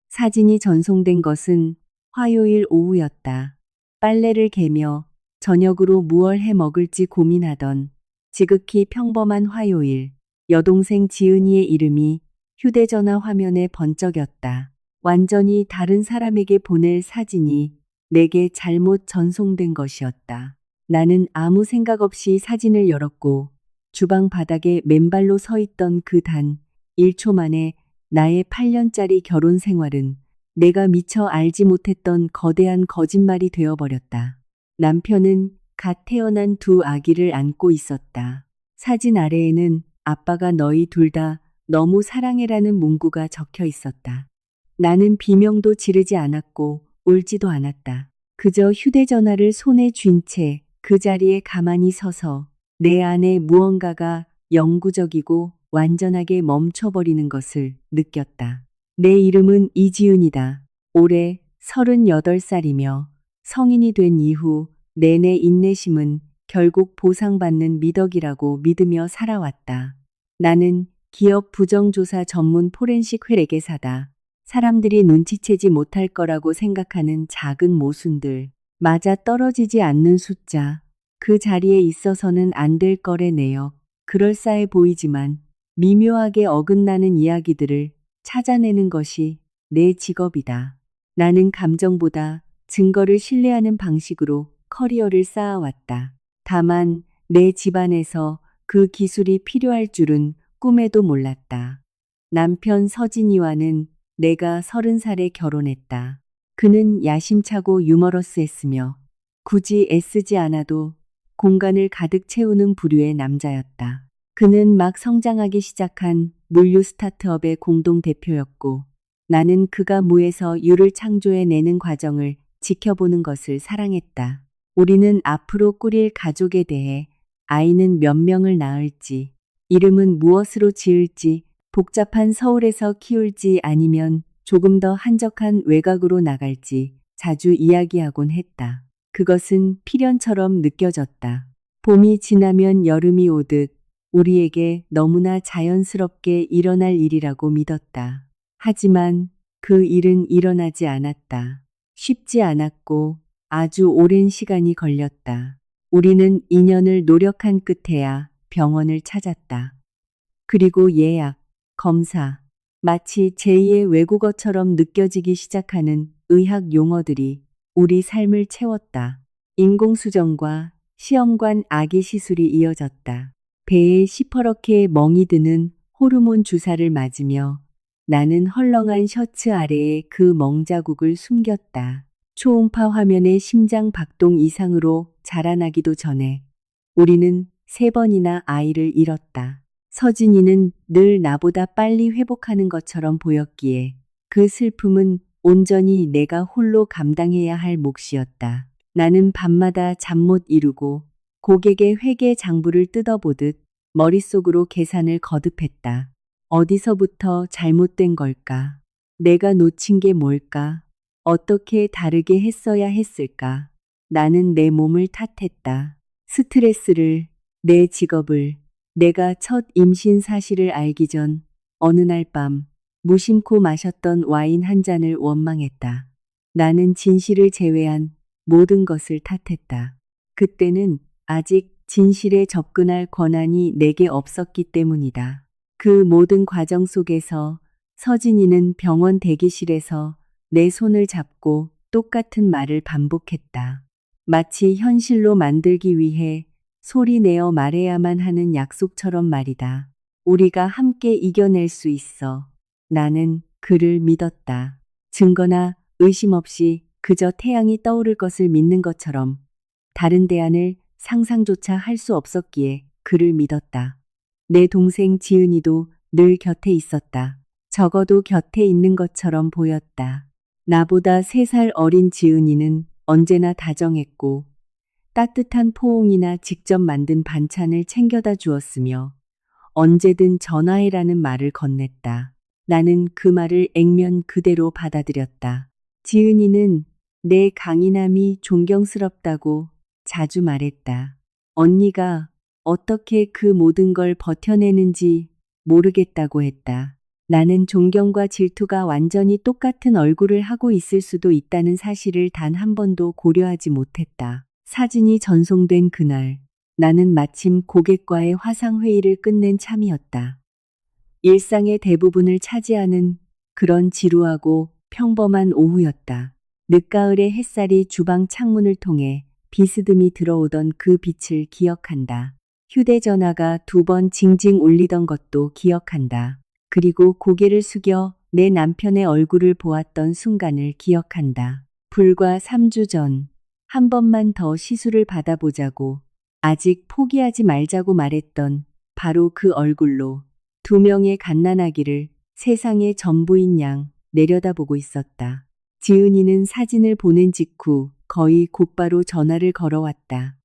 사진이 전송된 것은 화요일 오후였다. 빨래를 개며 저녁으로 무얼 해 먹을지 고민하던 지극히 평범한 화요일, 여동생 지은이의 이름이 휴대전화 화면에 번쩍였다. 완전히 다른 사람에게 보낼 사진이 내게 잘못 전송된 것이었다. 나는 아무 생각 없이 사진을 열었고 주방 바닥에 맨발로 서 있던 그 단 1초 만에 나의 8년짜리 결혼 생활은 내가 미처 알지 못했던 거대한 거짓말이 되어버렸다. 남편은 갓 태어난 두 아기를 안고 있었다. 사진 아래에는 아빠가 너희 둘 다 너무 사랑해라는 문구가 적혀 있었다. 나는 비명도 지르지 않았고 울지도 않았다. 그저 휴대전화를 손에 쥔 채 그 자리에 가만히 서서 내 안에 무언가가 영구적이고 완전하게 멈춰버리는 것을 느꼈다. 내 이름은 이지은이다. 올해 38살이며 성인이 된 이후 내내 인내심은 결국 보상받는 미덕이라고 믿으며 살아왔다. 나는 기업 부정조사 전문 포렌식 회계사다. 사람들이 눈치채지 못할 거라고 생각하는 작은 모순들, 맞아 떨어지지 않는 숫자, 그 자리에 있어서는 안 될 거래 내역, 그럴싸해 보이지만 미묘하게 어긋나는 이야기들을 찾아내는 것이 내 직업이다. 나는 감정보다 증거를 신뢰하는 방식으로 커리어를 쌓아왔다. 다만 내 집안에서 그 기술이 필요할 줄은 꿈에도 몰랐다. 남편 서진이와는 내가 30살에 결혼했다. 그는 야심차고 유머러스했으며 굳이 애쓰지 않아도 공간을 가득 채우는 부류의 남자였다. 그는 막 성장하기 시작한 물류 스타트업의 공동대표였고 나는 그가 무에서 유를 창조해내는 과정을 지켜보는 것을 사랑했다. 우리는 앞으로 꾸릴 가족에 대해 아이는 몇 명을 낳을지, 이름은 무엇으로 지을지, 복잡한 서울에서 키울지 아니면 조금 더 한적한 외곽으로 나갈지 자주 이야기하곤 했다. 그것은 필연처럼 느껴졌다. 봄이 지나면 여름이 오듯 우리에게 너무나 자연스럽게 일어날 일이라고 믿었다. 하지만 그 일은 일어나지 않았다. 쉽지 않았고 아주 오랜 시간이 걸렸다. 우리는 2년을 노력한 끝에야 병원을 찾았다. 그리고 예약, 검사, 마치 제2의 외국어처럼 느껴지기 시작하는 의학 용어들이 우리 삶을 채웠다. 인공수정과 시험관 아기 시술이 이어졌다. 배에 시퍼렇게 멍이 드는 호르몬 주사를 맞으며 나는 헐렁한 셔츠 아래에 그 멍자국을 숨겼다. 초음파 화면의 심장 박동 이상으로 자라나기도 전에 우리는 3번이나 아이를 잃었다. 서진이는 늘 나보다 빨리 회복하는 것처럼 보였기에 그 슬픔은 온전히 내가 홀로 감당해야 할 몫이었다. 나는 밤마다 잠 못 이루고 고객의 회계 장부를 뜯어보듯 머릿속으로 계산을 거듭했다. 어디서부터 잘못된 걸까? 내가 놓친 게 뭘까? 어떻게 다르게 했어야 했을까? 나는 내 몸을 탓했다. 스트레스를, 내 직업을, 내가 첫 임신 사실을 알기 전 어느 날 밤 무심코 마셨던 와인 한 잔을 원망했다. 나는 진실을 제외한 모든 것을 탓했다. 그때는 아직 진실에 접근할 권한이 내게 없었기 때문이다. 그 모든 과정 속에서 서진이는 병원 대기실에서 내 손을 잡고 똑같은 말을 반복했다. 마치 현실로 만들기 위해 소리 내어 말해야만 하는 약속처럼 말이다. 우리가 함께 이겨낼 수 있어. 나는 그를 믿었다. 증거나 의심 없이 그저 태양이 떠오를 것을 믿는 것처럼 다른 대안을 상상조차 할 수 없었기에 그를 믿었다. 내 동생 지은이도 늘 곁에 있었다. 적어도 곁에 있는 것처럼 보였다. 나보다 3살 어린 지은이는 언제나 다정했고 따뜻한 포옹이나 직접 만든 반찬을 챙겨다 주었으며 언제든 전화해라는 말을 건넸다. 나는 그 말을 액면 그대로 받아들였다. 지은이는 내 강인함이 존경스럽다고 자주 말했다. 언니가 어떻게 그 모든 걸 버텨내는지 모르겠다고 했다. 나는 존경과 질투가 완전히 똑같은 얼굴을 하고 있을 수도 있다는 사실을 단 한 번도 고려하지 못했다. 사진이 전송된 그날, 나는 마침 고객과의 화상회의를 끝낸 참이었다. 일상의 대부분을 차지하는 그런 지루하고 평범한 오후였다. 늦가을의 햇살이 주방 창문을 통해 비스듬히 들어오던 그 빛을 기억한다. 휴대전화가 2번 징징 울리던 것도 기억한다. 그리고 고개를 숙여 내 남편의 얼굴을 보았던 순간을 기억한다. 불과 3주 전, 한 번만 더 시술을 받아보자고, 아직 포기하지 말자고 말했던 바로 그 얼굴로 2명의 갓난아기를 세상의 전부인 양 내려다보고 있었다. 지은이는 사진을 보낸 직후 거의 곧바로 전화를 걸어왔다.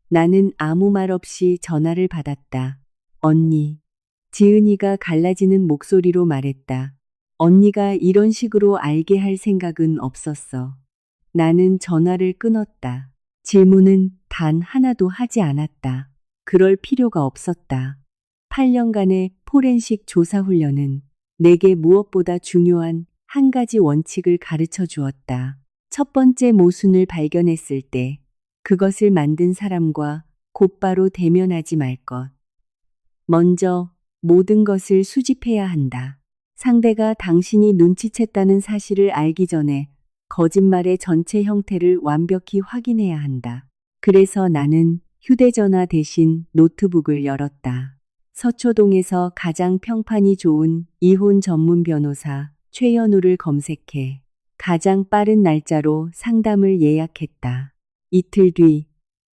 나는 아무 말 없이 전화를 받았다. 언니. 지은이가 갈라지는 목소리로 말했다. 언니가 이런 식으로 알게 할 생각은 없었어. 나는 전화를 끊었다. 질문은 단 하나도 하지 않았다. 그럴 필요가 없었다. 8년간의 포렌식 조사 훈련은 내게 무엇보다 중요한 한 가지 원칙을 가르쳐 주었다. 첫 번째 모순을 발견했을 때 그것을 만든 사람과 곧바로 대면하지 말 것. 먼저 모든 것을 수집해야 한다. 상대가 당신이 눈치챘다는 사실을 알기 전에 거짓말의 전체 형태를 완벽히 확인해야 한다. 그래서 나는 휴대전화 대신 노트북을 열었다. 서초동에서 가장 평판이 좋은 이혼 전문 변호사 최연우를 검색해 가장 빠른 날짜로 상담을 예약했다. 이틀 뒤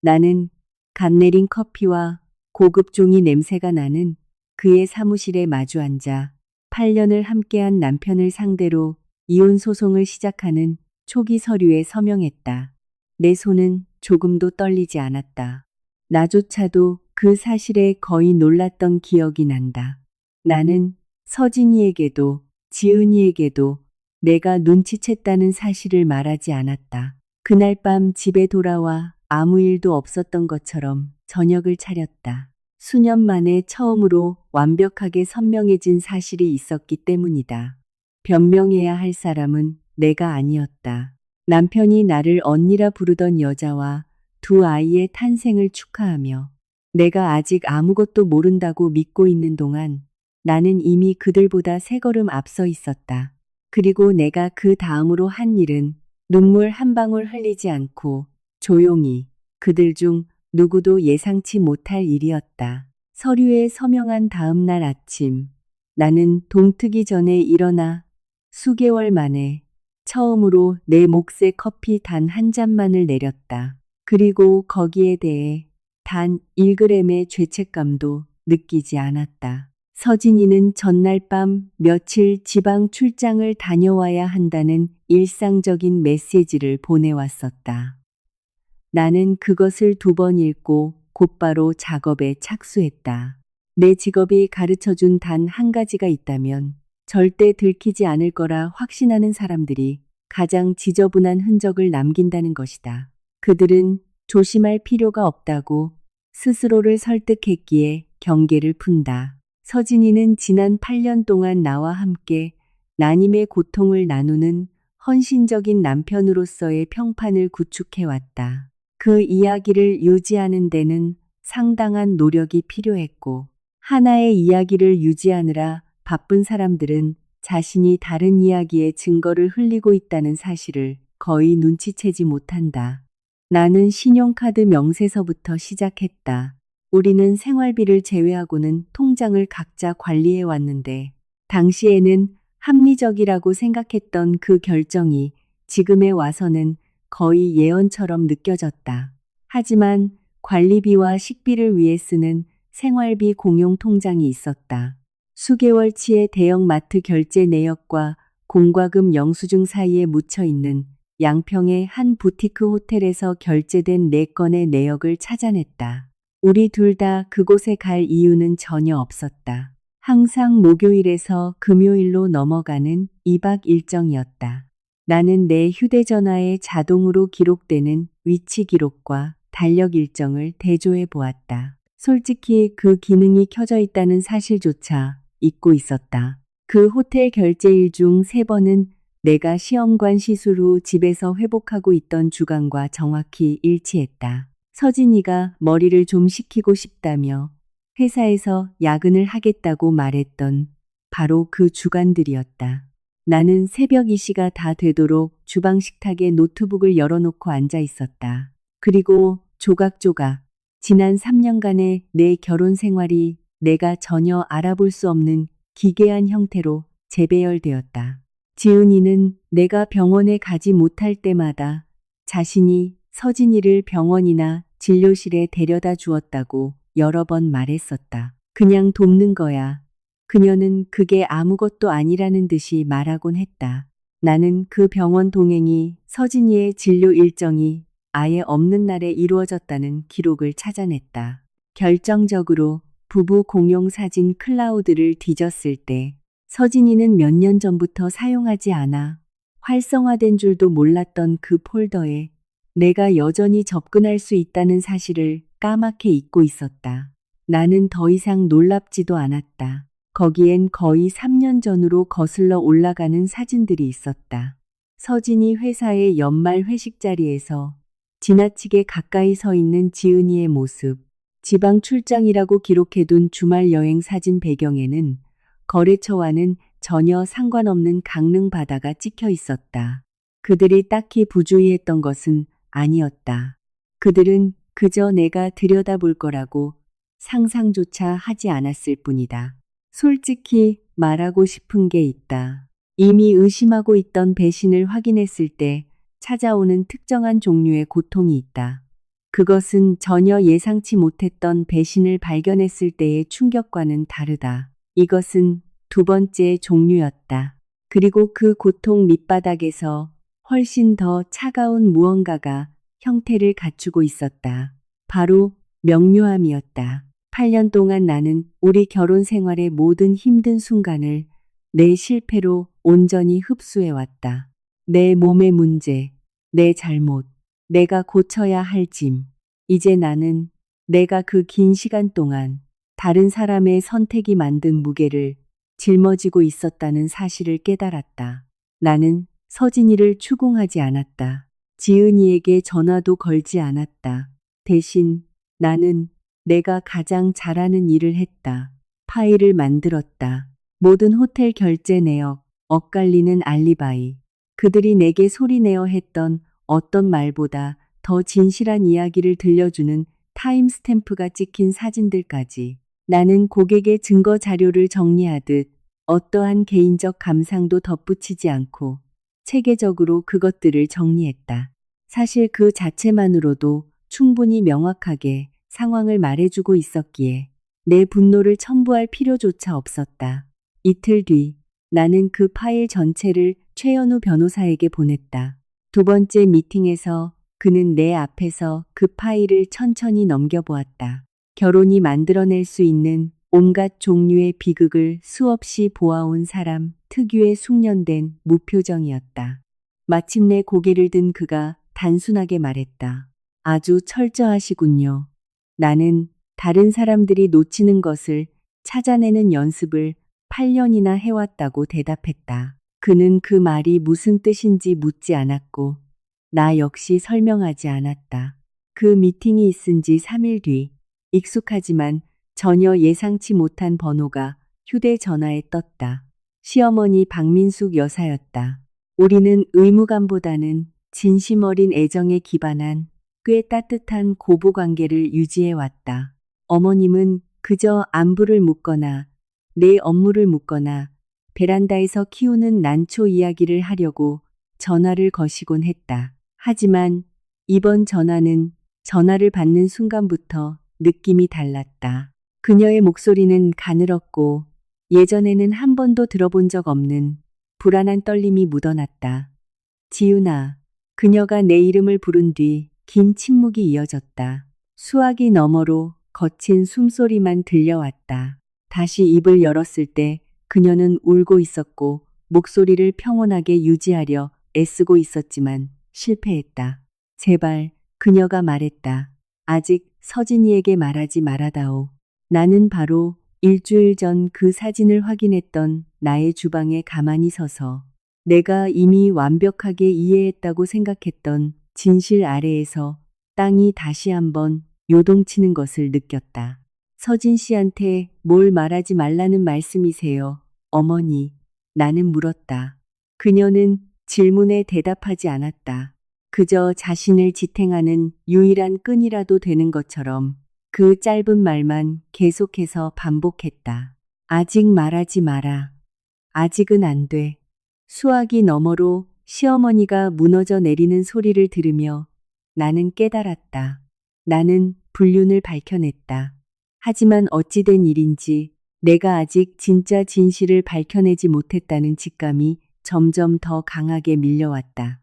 나는 갓 내린 커피와 고급 종이 냄새가 나는 그의 사무실에 마주 앉아 8년을 함께한 남편을 상대로 이혼 소송을 시작하는 초기 서류에 서명했다. 내 손은 조금도 떨리지 않았다. 나조차도 그 사실에 거의 놀랐던 기억이 난다. 나는 서진이에게도 지은이에게도 내가 눈치챘다는 사실을 말하지 않았다. 그날 밤 집에 돌아와 아무 일도 없었던 것처럼 저녁을 차렸다. 수년 만에 처음으로 완벽하게 선명해진 사실이 있었기 때문이다. 변명해야 할 사람은 내가 아니었다. 남편이 나를 언니라 부르던 여자와 2 아이의 탄생을 축하하며 내가 아직 아무것도 모른다고 믿고 있는 동안 나는 이미 그들보다 3걸음 앞서 있었다. 그리고 내가 그 다음으로 한 일은 눈물 한 방울 흘리지 않고 조용히 그들 중 누구도 예상치 못할 일이었다. 서류에 서명한 다음 날 아침, 나는 동트기 전에 일어나 수개월 만에 처음으로 내 몫의 커피 단 한 잔만을 내렸다. 그리고 거기에 대해 단 1g의 죄책감도 느끼지 않았다. 서진이는 전날 밤 며칠 지방 출장을 다녀와야 한다는 일상적인 메시지를 보내왔었다. 나는 그것을 2번 읽고 곧바로 작업에 착수했다. 내 직업이 가르쳐준 단 한 가지가 있다면 절대 들키지 않을 거라 확신하는 사람들이 가장 지저분한 흔적을 남긴다는 것이다. 그들은 조심할 필요가 없다고 스스로를 설득했기에 경계를 푼다. 서진이는 지난 8년 동안 나와 함께 난임의 고통을 나누는 헌신적인 남편으로서의 평판을 구축해왔다. 그 이야기를 유지하는 데는 상당한 노력이 필요했고, 하나의 이야기를 유지하느라 바쁜 사람들은 자신이 다른 이야기의 증거를 흘리고 있다는 사실을 거의 눈치채지 못한다. 나는 신용카드 명세서부터 시작했다. 우리는 생활비를 제외하고는 통장을 각자 관리해 왔는데, 당시에는 합리적이라고 생각했던 그 결정이 지금에 와서는 거의 예언처럼 느껴졌다. 하지만 관리비와 식비를 위해 쓰는 생활비 공용 통장이 있었다. 수개월치의 대형마트 결제 내역과 공과금 영수증 사이에 묻혀 있는 양평의 한 부티크 호텔에서 결제된 4건의 내역을 찾아냈다. 우리 둘 다 그곳에 갈 이유는 전혀 없었다. 항상 목요일에서 금요일로 넘어가는 2박 일정이었다. 나는 내 휴대전화에 자동으로 기록되는 위치 기록과 달력 일정을 대조해 보았다. 솔직히 그 기능이 켜져 있다는 사실조차 잊고 있었다. 그 호텔 결제일 중 3번은 내가 시험관 시술 후 집에서 회복하고 있던 주간과 정확히 일치했다. 서진이가 머리를 좀 식히고 싶다며 회사에서 야근을 하겠다고 말했던 바로 그 주간들이었다. 나는 새벽 2시가 다 되도록 주방 식탁에 노트북을 열어놓고 앉아 있었다. 그리고 조각조각 지난 3년간의 내 결혼 생활이 내가 전혀 알아볼 수 없는 기괴한 형태로 재배열되었다. 지은이는 내가 병원에 가지 못할 때마다 자신이 서진이를 병원이나 진료실에 데려다 주었다고 여러 번 말했었다. 그냥 돕는 거야. 그녀는 그게 아무것도 아니라는 듯이 말하곤 했다. 나는 그 병원 동행이 서진이의 진료 일정이 아예 없는 날에 이루어졌다는 기록을 찾아냈다. 결정적으로 부부 공용 사진 클라우드를 뒤졌을 때 서진이는 몇 년 전부터 사용하지 않아 활성화된 줄도 몰랐던 그 폴더에 내가 여전히 접근할 수 있다는 사실을 까맣게 잊고 있었다. 나는 더 이상 놀랍지도 않았다. 거기엔 거의 3년 전으로 거슬러 올라가는 사진들이 있었다. 서진이 회사의 연말 회식 자리에서 지나치게 가까이 서 있는 지은이의 모습, 지방 출장이라고 기록해둔 주말 여행 사진 배경에는 거래처와는 전혀 상관없는 강릉 바다가 찍혀 있었다. 그들이 딱히 부주의했던 것은 아니었다. 그들은 그저 내가 들여다볼 거라고 상상조차 하지 않았을 뿐이다. 솔직히 말하고 싶은 게 있다. 이미 의심하고 있던 배신을 확인했을 때 찾아오는 특정한 종류의 고통이 있다. 그것은 전혀 예상치 못했던 배신을 발견했을 때의 충격과는 다르다. 이것은 2번째 종류였다. 그리고 그 고통 밑바닥에서 훨씬 더 차가운 무언가가 형태를 갖추고 있었다. 바로 명료함이었다. 8년 동안 나는 우리 결혼 생활의 모든 힘든 순간을 내 실패로 온전히 흡수해왔다. 내 몸의 문제, 내 잘못, 내가 고쳐야 할 짐. 이제 나는 내가 그 긴 시간 동안 다른 사람의 선택이 만든 무게를 짊어지고 있었다는 사실을 깨달았다. 나는 서진이를 추궁하지 않았다. 지은이에게 전화도 걸지 않았다. 대신 나는 내가 가장 잘하는 일을 했다. 파일을 만들었다. 모든 호텔 결제 내역, 엇갈리는 알리바이. 그들이 내게 소리내어 했던 어떤 말보다 더 진실한 이야기를 들려주는 타임스탬프가 찍힌 사진들까지. 나는 고객의 증거 자료를 정리하듯 어떠한 개인적 감상도 덧붙이지 않고 체계적으로 그것들을 정리했다. 사실 그 자체만으로도 충분히 명확하게 상황을 말해주고 있었기에 내 분노를 첨부할 필요조차 없었다. 이틀 뒤 나는 그 파일 전체를 최연우 변호사에게 보냈다. 2번째 미팅에서 그는 내 앞에서 그 파일을 천천히 넘겨보았다. 결혼이 만들어낼 수 있는 온갖 종류의 비극을 수없이 보아온 사람 특유의 숙련된 무표정이었다. 마침내 고개를 든 그가 단순하게 말했다. 아주 철저하시군요. 나는 다른 사람들이 놓치는 것을 찾아내는 연습을 8년이나 해왔다고 대답했다. 그는 그 말이 무슨 뜻인지 묻지 않았고 나 역시 설명하지 않았다. 그 미팅이 있은 지 3일 뒤 익숙하지만 전혀 예상치 못한 번호가 휴대전화에 떴다. 시어머니 박민숙 여사였다. 우리는 의무감보다는 진심 어린 애정에 기반한 꽤 따뜻한 고부관계를 유지해왔다. 어머님은 그저 안부를 묻거나 내 업무를 묻거나 베란다에서 키우는 난초 이야기를 하려고 전화를 거시곤 했다. 하지만 이번 전화는 전화를 받는 순간부터 느낌이 달랐다. 그녀의 목소리는 가늘었고 예전에는 한 번도 들어본 적 없는 불안한 떨림이 묻어났다. 지윤아. 그녀가 내 이름을 부른 뒤 긴 침묵이 이어졌다. 수화기 너머로 거친 숨소리만 들려왔다. 다시 입을 열었을 때 그녀는 울고 있었고 목소리를 평온하게 유지하려 애쓰고 있었지만 실패했다. 제발, 그녀가 말했다. 아직 서진이에게 말하지 말아다오. 나는 바로 일주일 전 그 사진을 확인했던 나의 주방에 가만히 서서 내가 이미 완벽하게 이해했다고 생각했던 진실 아래에서 땅이 다시 한번 요동치는 것을 느꼈다. 서진 씨한테 뭘 말하지 말라는 말씀이세요, 어머니? 나는 물었다. 그녀는 질문에 대답하지 않았다. 그저 자신을 지탱하는 유일한 끈이라도 되는 것처럼 그 짧은 말만 계속해서 반복했다. 아직 말하지 마라. 아직은 안 돼. 수화기 너머로 시어머니가 무너져 내리는 소리를 들으며 나는 깨달았다. 나는 불륜을 밝혀냈다. 하지만 어찌된 일인지 내가 아직 진짜 진실을 밝혀내지 못했다는 직감이 점점 더 강하게 밀려왔다.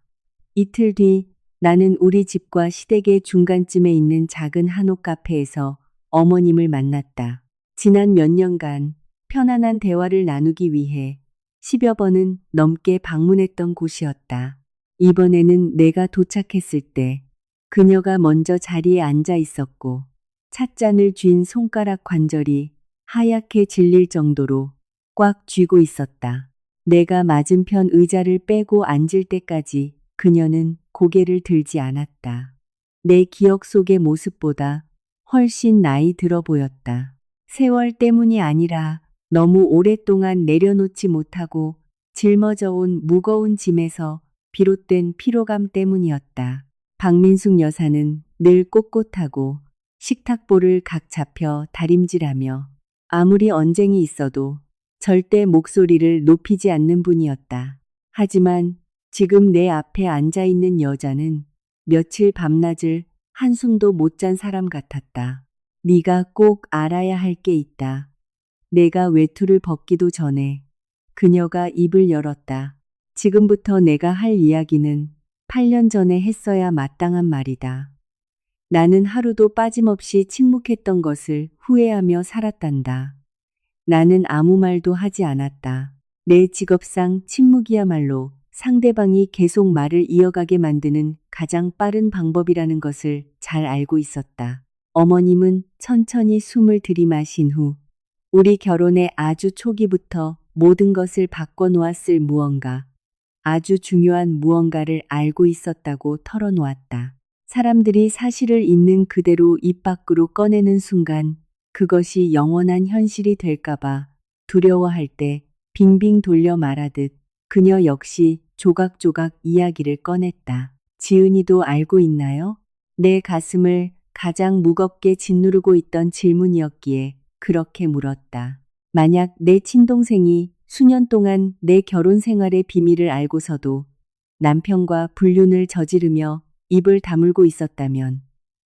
이틀 뒤 나는 우리 집과 시댁의 중간쯤에 있는 작은 한옥 카페에서 어머님을 만났다. 지난 몇 년간 편안한 대화를 나누기 위해 10여 번은 넘게 방문했던 곳이었다. 이번에는 내가 도착했을 때 그녀가 먼저 자리에 앉아 있었고 찻잔을 쥔 손가락 관절이 하얗게 질릴 정도로 꽉 쥐고 있었다. 내가 맞은편 의자를 빼고 앉을 때까지 그녀는 고개를 들지 않았다. 내 기억 속의 모습보다 훨씬 나이 들어 보였다. 세월 때문이 아니라 너무 오랫동안 내려놓지 못하고 짊어져 온 무거운 짐에서 비롯된 피로감 때문이었다. 박민숙 여사는 늘 꼿꼿하고 식탁보를 각 잡혀 다림질하며 아무리 언쟁이 있어도 절대 목소리를 높이지 않는 분이었다. 하지만 지금 내 앞에 앉아 있는 여자는 며칠 밤낮을 한숨도 못 잔 사람 같았다. 네가 꼭 알아야 할 게 있다. 내가 외투를 벗기도 전에 그녀가 입을 열었다. 지금부터 내가 할 이야기는 8년 전에 했어야 마땅한 말이다. 나는 하루도 빠짐없이 침묵했던 것을 후회하며 살았단다. 나는 아무 말도 하지 않았다. 내 직업상 침묵이야말로 상대방이 계속 말을 이어가게 만드는 가장 빠른 방법이라는 것을 잘 알고 있었다. 어머님은 천천히 숨을 들이마신 후 우리 결혼의 아주 초기부터 모든 것을 바꿔놓았을 무언가, 아주 중요한 무언가를 알고 있었다고 털어놓았다. 사람들이 사실을 있는 그대로 입 밖으로 꺼내는 순간 그것이 영원한 현실이 될까봐 두려워할 때 빙빙 돌려 말하듯 그녀 역시 조각조각 이야기를 꺼냈다. 지은이도 알고 있나요? 내 가슴을 가장 무겁게 짓누르고 있던 질문이었기에 그렇게 물었다. 만약 내 친동생이 수년 동안 내 결혼 생활의 비밀을 알고서도 남편과 불륜을 저지르며 입을 다물고 있었다면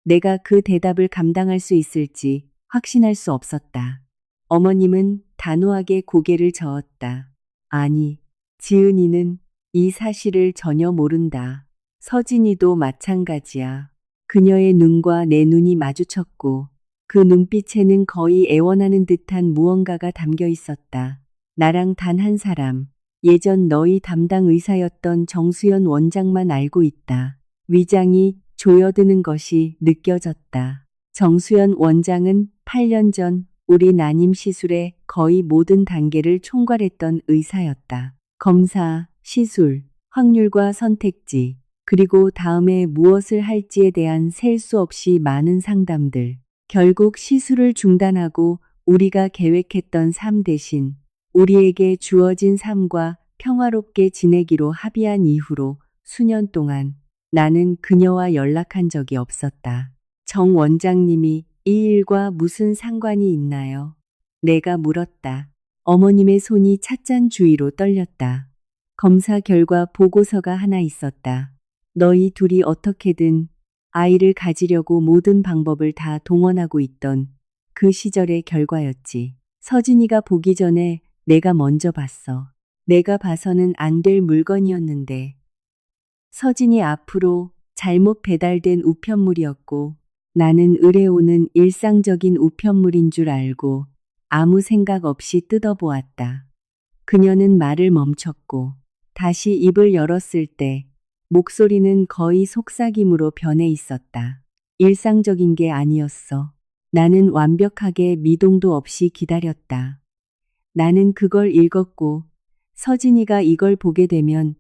내가 그 대답을 감당할 수 있을지 확신할 수 없었다. 어머님은 단호하게 고개를 저었다. 아니, 지은이는 이 사실을 전혀 모른다. 서진이도 마찬가지야. 그녀의 눈과 내 눈이 마주쳤고 그 눈빛에는 거의 애원하는 듯한 무언가가 담겨 있었다. 나랑 단 한 사람, 예전 너희 담당 의사였던 정수연 원장만 알고 있다. 위장이 조여드는 것이 느껴졌다. 정수연 원장은 8년 전 우리 난임 시술의 거의 모든 단계를 총괄했던 의사였다. 검사, 시술, 확률과 선택지, 그리고 다음에 무엇을 할지에 대한 셀 수 없이 많은 상담들. 결국 시술을 중단하고 우리가 계획했던 삶 대신 우리에게 주어진 삶과 평화롭게 지내기로 합의한 이후로 수년 동안 나는 그녀와 연락한 적이 없었다. 정 원장님이 이 일과 무슨 상관이 있나요? 내가 물었다. 어머님의 손이 찻잔 주위로 떨렸다. 검사 결과 보고서가 하나 있었다. 너희 둘이 어떻게든 아이를 가지려고 모든 방법을 다 동원하고 있던 그 시절의 결과였지. 서진이가 보기 전에 내가 먼저 봤어. 내가 봐서는 안 될 물건이었는데. 서진이 앞으로 잘못 배달된 우편물이었고 나는 의뢰오는 일상적인 우편물인 줄 알고 아무 생각 없이 뜯어보았다. 그녀는 말을 멈췄고 다시 입을 열었을 때 목소리는 거의 속삭임으로 변해 있었다. 일상적인 게 아니었어. 나는 완벽하게 미동도 없이 기다렸다. 나는 그걸 읽었고 서진이가 이걸 보게 되면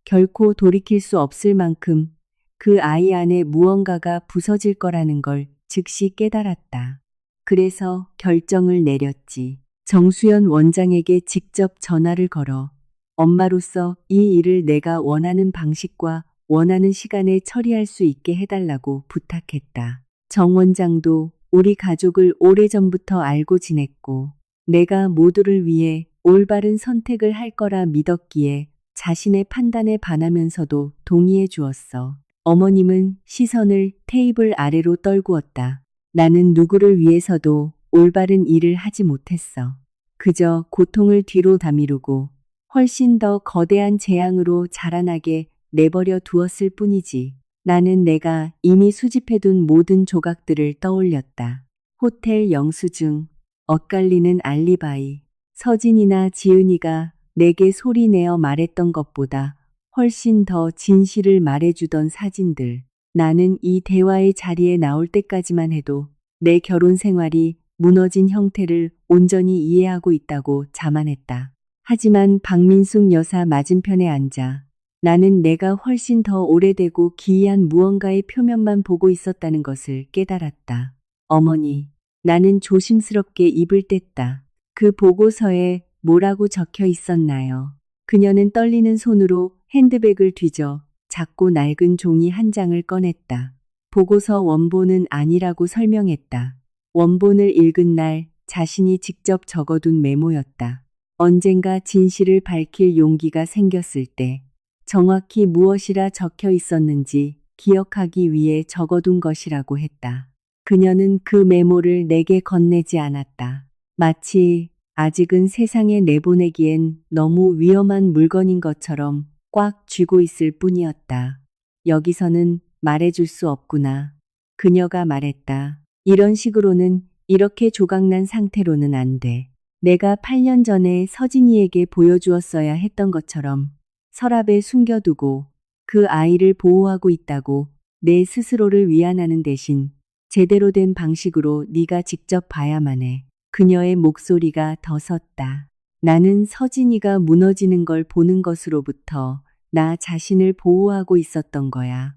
결코 돌이킬 수 없을 만큼 그 아이 안에 무언가가 부서질 거라는 걸 즉시 깨달았다. 그래서 결정을 내렸지. 정수연 원장에게 직접 전화를 걸어 엄마로서 이 일을 내가 원하는 방식과 원하는 시간에 처리할 수 있게 해달라고 부탁했다. 정 원장도 우리 가족을 오래전부터 알고 지냈고 내가 모두를 위해 올바른 선택을 할 거라 믿었기에 자신의 판단에 반하면서도 동의해 주었어. 어머님은 시선을 테이블 아래로 떨구었다. 나는 누구를 위해서도 올바른 일을 하지 못했어. 그저 고통을 뒤로 다미루고 훨씬 더 거대한 재앙으로 자라나게 내버려 두었을 뿐이지. 나는 내가 이미 수집해둔 모든 조각들을 떠올렸다. 호텔 영수증, 엇갈리는 알리바이, 서진이나 지은이가 내게 소리내어 말했던 것보다 훨씬 더 진실을 말해주던 사진들. 나는 이 대화의 자리에 나올 때까지만 해도 내 결혼 생활이 무너진 형태를 온전히 이해하고 있다고 자만했다. 하지만 박민숙 여사 맞은편에 앉아 나는 내가 훨씬 더 오래되고 기이한 무언가의 표면만 보고 있었다는 것을 깨달았다. 어머니, 나는 조심스럽게 입을 뗐다. 그 보고서에 뭐라고 적혀 있었나요? 그녀는 떨리는 손으로 핸드백을 뒤져 작고 낡은 종이 한 장을 꺼냈다. 보고서 원본은 아니라고 설명했다. 원본을 읽은 날 자신이 직접 적어둔 메모였다. 언젠가 진실을 밝힐 용기가 생겼을 때 정확히 무엇이라 적혀 있었는지 기억하기 위해 적어둔 것이라고 했다. 그녀는 그 메모를 내게 건네지 않았다. 마치 아직은 세상에 내보내기엔 너무 위험한 물건인 것처럼 꽉 쥐고 있을 뿐이었다. 여기서는 말해줄 수 없구나. 그녀가 말했다. 이런 식으로는, 이렇게 조각난 상태로는 안 돼. 내가 8년 전에 서진이에게 보여주었어야 했던 것처럼 서랍에 숨겨두고 그 아이를 보호하고 있다고 내 스스로를 위안하는 대신 제대로 된 방식으로 네가 직접 봐야만 해. 그녀의 목소리가 더 섰다. 나는 서진이가 무너지는 걸 보는 것으로부터 나 자신을 보호하고 있었던 거야.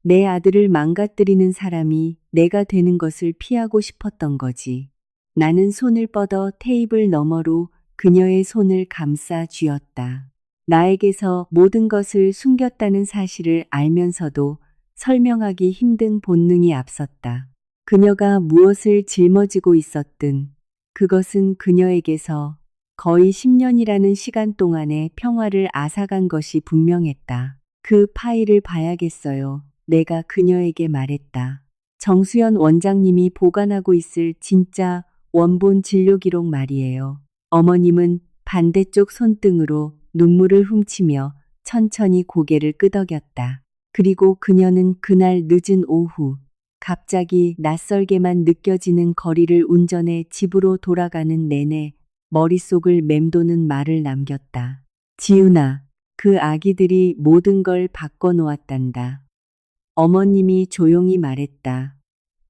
내 아들을 망가뜨리는 사람이 내가 되는 것을 피하고 싶었던 거지. 나는 손을 뻗어 테이블 너머로 그녀의 손을 감싸 쥐었다. 나에게서 모든 것을 숨겼다는 사실을 알면서도 설명하기 힘든 본능이 앞섰다. 그녀가 무엇을 짊어지고 있었든 그것은 그녀에게서 거의 10년이라는 시간 동안의 평화를 앗아간 것이 분명했다. 그 파일을 봐야겠어요. 내가 그녀에게 말했다. 정수연 원장님이 보관하고 있을 진짜 원본 진료 기록 말이에요. 어머님은 반대쪽 손등으로 눈물을 훔치며 천천히 고개를 끄덕였다. 그리고 그녀는 그날 늦은 오후 갑자기 낯설게만 느껴지는 거리를 운전해 집으로 돌아가는 내내 머릿속을 맴도는 말을 남겼다. 지훈아, 그 아기들이 모든 걸 바꿔놓았단다. 어머님이 조용히 말했다.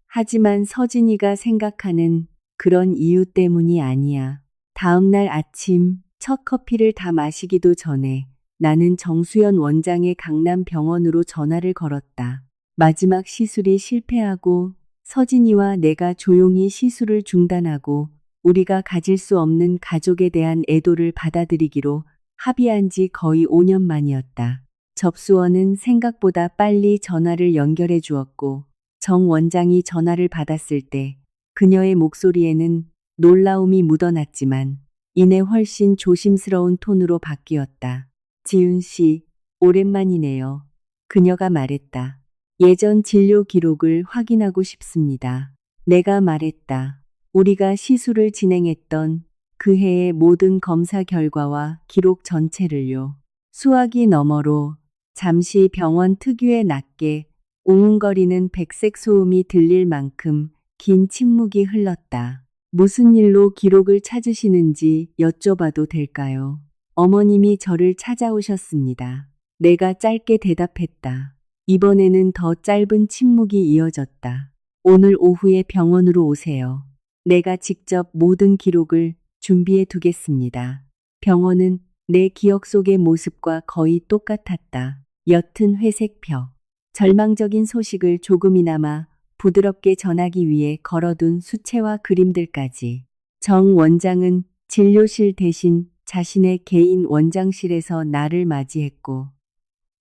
하지만 서진이가 생각하는 그런 이유 때문이 아니야. 다음 날 아침 첫 커피를 다 마시기도 전에 나는 정수연 원장의 강남병원으로 전화를 걸었다. 마지막 시술이 실패하고 서진이와 내가 조용히 시술을 중단하고 우리가 가질 수 없는 가족에 대한 애도를 받아들이기로 합의한 지 거의 5년 만이었다. 접수원은 생각보다 빨리 전화를 연결해 주었고 정 원장이 전화를 받았을 때 그녀의 목소리에는 놀라움이 묻어났지만 이내 훨씬 조심스러운 톤으로 바뀌었다. 지훈 씨, 오랜만이네요. 그녀가 말했다. 예전 진료 기록을 확인하고 싶습니다. 내가 말했다. 우리가 시술을 진행했던 그 해의 모든 검사 결과와 기록 전체를요. 수화기 너머로 잠시 병원 특유의 낮게 웅웅거리는 백색 소음이 들릴 만큼 긴 침묵이 흘렀다. 무슨 일로 기록을 찾으시는지 여쭤봐도 될까요? 어머님이 저를 찾아오셨습니다. 내가 짧게 대답했다. 이번에는 더 짧은 침묵이 이어졌다. 오늘 오후에 병원으로 오세요. 내가 직접 모든 기록을 준비해 두겠습니다. 병원은 내 기억 속의 모습과 거의 똑같았다. 옅은 회색 벽. 절망적인 소식을 조금이나마 부드럽게 전하기 위해 걸어둔 수채화 그림들까지. 정 원장은 진료실 대신 자신의 개인 원장실에서 나를 맞이했고,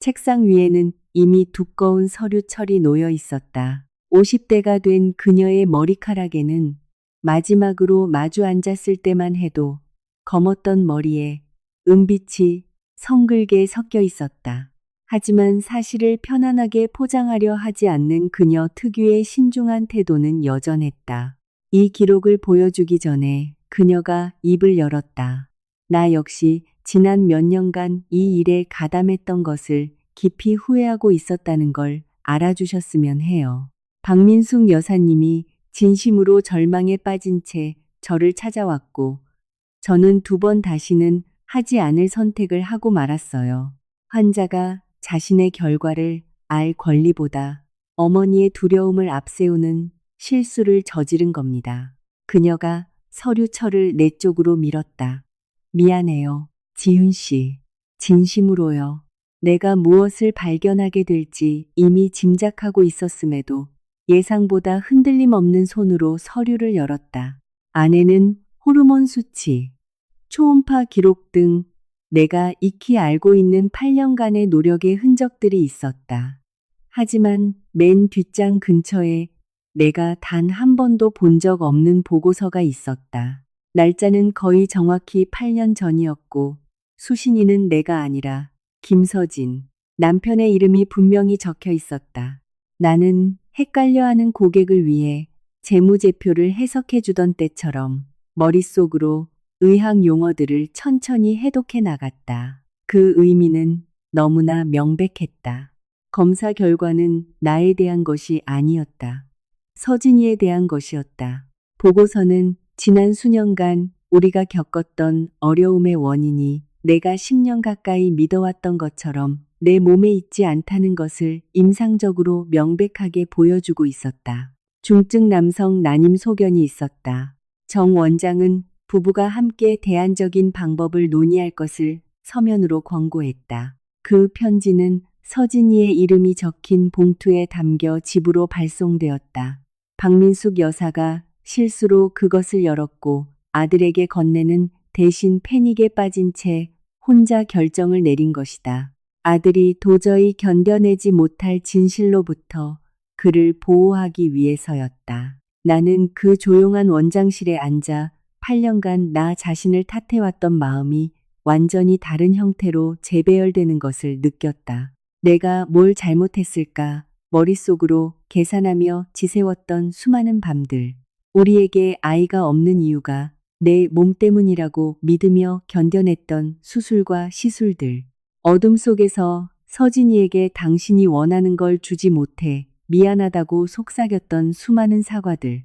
책상 위에는 이미 두꺼운 서류 철이 놓여 있었다. 50대가 된 그녀의 머리카락에는 마지막으로 마주 앉았을 때만 해도 검었던 머리에 은빛이 성글게 섞여 있었다. 하지만 사실을 편안하게 포장하려 하지 않는 그녀 특유의 신중한 태도는 여전했다. 이 기록을 보여주기 전에 그녀가 입을 열었다. 나 역시 지난 몇 년간 이 일에 가담했던 것을 깊이 후회하고 있었다는 걸 알아주셨으면 해요. 박민숙 여사님이 진심으로 절망에 빠진 채 저를 찾아왔고, 저는 2번 다시는 하지 않을 선택을 하고 말았어요. 환자가 자신의 결과를 알 권리보다 어머니의 두려움을 앞세우는 실수를 저지른 겁니다. 그녀가 서류철을 내 쪽으로 밀었다. 미안해요, 지훈 씨. 진심으로요. 내가 무엇을 발견하게 될지 이미 짐작하고 있었음에도 예상보다 흔들림 없는 손으로 서류를 열었다. 안에는 호르몬 수치, 초음파 기록 등 내가 익히 알고 있는 8년간의 노력의 흔적들이 있었다. 하지만 맨 뒷장 근처에 내가 단 한 번도 본 적 없는 보고서가 있었다. 날짜는 거의 정확히 8년 전이었고, 수신인은 내가 아니라 김서진, 남편의 이름이 분명히 적혀 있었다. 나는 헷갈려하는 고객을 위해 재무제표를 해석해 주던 때처럼 머릿속으로 의학 용어들을 천천히 해독해 나갔다. 그 의미는 너무나 명백했다. 검사 결과는 나에 대한 것이 아니었다. 서진이에 대한 것이었다. 보고서는 지난 수년간 우리가 겪었던 어려움의 원인이 내가 10년 가까이 믿어왔던 것처럼 내 몸에 있지 않다는 것을 임상적으로 명백하게 보여주고 있었다. 중증 남성 난임 소견이 있었다. 정 원장은 부부가 함께 대안적인 방법을 논의할 것을 서면으로 권고했다. 그 편지는 서진이의 이름이 적힌 봉투에 담겨 집으로 발송되었다. 박민숙 여사가 실수로 그것을 열었고 아들에게 건네는 대신 패닉에 빠진 채 혼자 결정을 내린 것이다. 아들이 도저히 견뎌내지 못할 진실로부터 그를 보호하기 위해서였다. 나는 그 조용한 원장실에 앉아 8년간 나 자신을 탓해왔던 마음이 완전히 다른 형태로 재배열되는 것을 느꼈다. 내가 뭘 잘못했을까? 머릿속으로 계산하며 지새웠던 수많은 밤들. 우리에게 아이가 없는 이유가 내 몸 때문이라고 믿으며 견뎌냈던 수술과 시술들. 어둠 속에서 서진이에게 당신이 원하는 걸 주지 못해 미안하다고 속삭였던 수많은 사과들.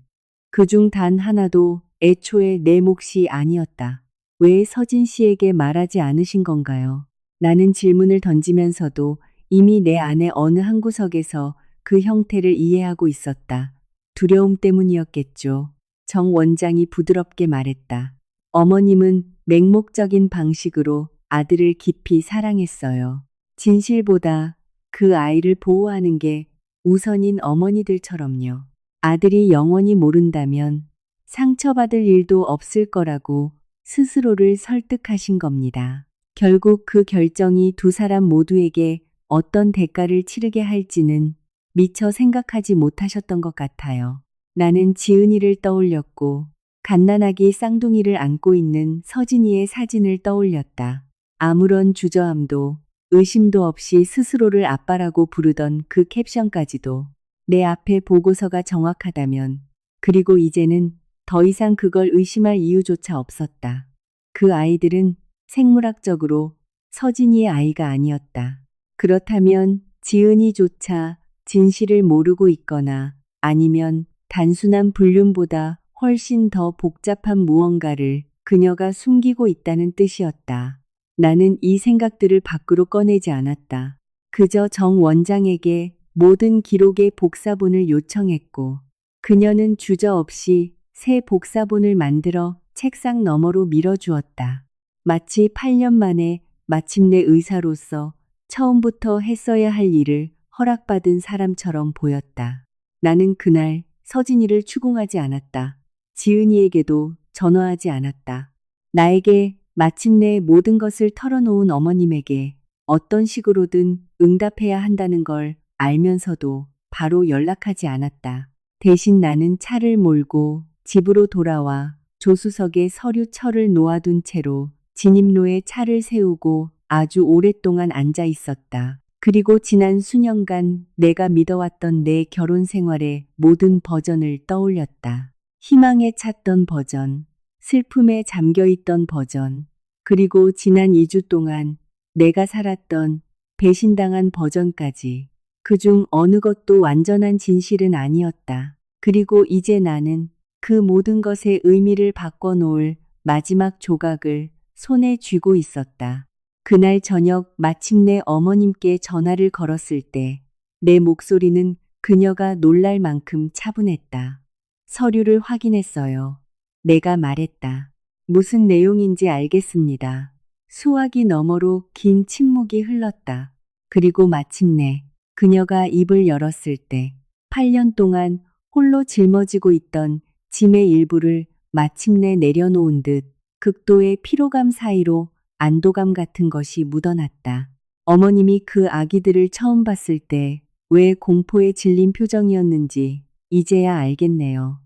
그중 단 하나도 애초에 내 몫이 아니었다. 왜 서진 씨에게 말하지 않으신 건가요? 나는 질문을 던지면서도 이미 내 안의 어느 한 구석에서 그 형태를 이해하고 있었다. 두려움 때문이었겠죠. 정 원장이 부드럽게 말했다. 어머님은 맹목적인 방식으로 아들을 깊이 사랑했어요. 진실보다 그 아이를 보호하는 게 우선인 어머니들처럼요. 아들이 영원히 모른다면 상처받을 일도 없을 거라고 스스로를 설득하신 겁니다. 결국 그 결정이 2사람 모두에게 어떤 대가를 치르게 할지는 미처 생각하지 못하셨던 것 같아요. 나는 지은이를 떠올렸고 갓난아기 쌍둥이를 안고 있는 서진이의 사진을 떠올렸다. 아무런 주저함도 의심도 없이 스스로를 아빠라고 부르던 그 캡션까지도 내 앞에 보고서가 정확하다면, 그리고 이제는 더 이상 그걸 의심할 이유조차 없었다. 그 아이들은 생물학적으로 서진이의 아이가 아니었다. 그렇다면 지은이조차 진실을 모르고 있거나 아니면 단순한 불륜보다 훨씬 더 복잡한 무언가를 그녀가 숨기고 있다는 뜻이었다. 나는 이 생각들을 밖으로 꺼내지 않았다. 그저 정 원장에게 모든 기록의 복사본을 요청했고, 그녀는 주저없이 새 복사본을 만들어 책상 너머로 밀어주었다. 마치 8년 만에 마침내 의사로서 처음부터 했어야 할 일을 허락받은 사람처럼 보였다. 나는 그날 서진이를 추궁하지 않았다. 지은이에게도 전화하지 않았다. 나에게 마침내 모든 것을 털어놓은 어머님에게 어떤 식으로든 응답해야 한다는 걸 알면서도 바로 연락하지 않았다. 대신 나는 차를 몰고 집으로 돌아와 조수석에 서류철을 놓아둔 채로 진입로에 차를 세우고 아주 오랫동안 앉아 있었다. 그리고 지난 수년간 내가 믿어왔던 내 결혼 생활의 모든 버전을 떠올렸다. 희망에 찼던 버전, 슬픔에 잠겨있던 버전, 그리고 지난 2주 동안 내가 살았던 배신당한 버전까지. 그중 어느 것도 완전한 진실은 아니었다. 그리고 이제 나는 그 모든 것의 의미를 바꿔놓을 마지막 조각을 손에 쥐고 있었다. 그날 저녁 마침내 어머님께 전화를 걸었을 때 내 목소리는 그녀가 놀랄 만큼 차분했다. 서류를 확인했어요. 내가 말했다. 무슨 내용인지 알겠습니다. 수화기 너머로 긴 침묵이 흘렀다. 그리고 마침내 그녀가 입을 열었을 때 8년 동안 홀로 짊어지고 있던 짐의 일부를 마침내 내려놓은 듯 극도의 피로감 사이로 안도감 같은 것이 묻어났다. 어머님이 그 아기들을 처음 봤을 때 왜 공포에 질린 표정이었는지 이제야 알겠네요.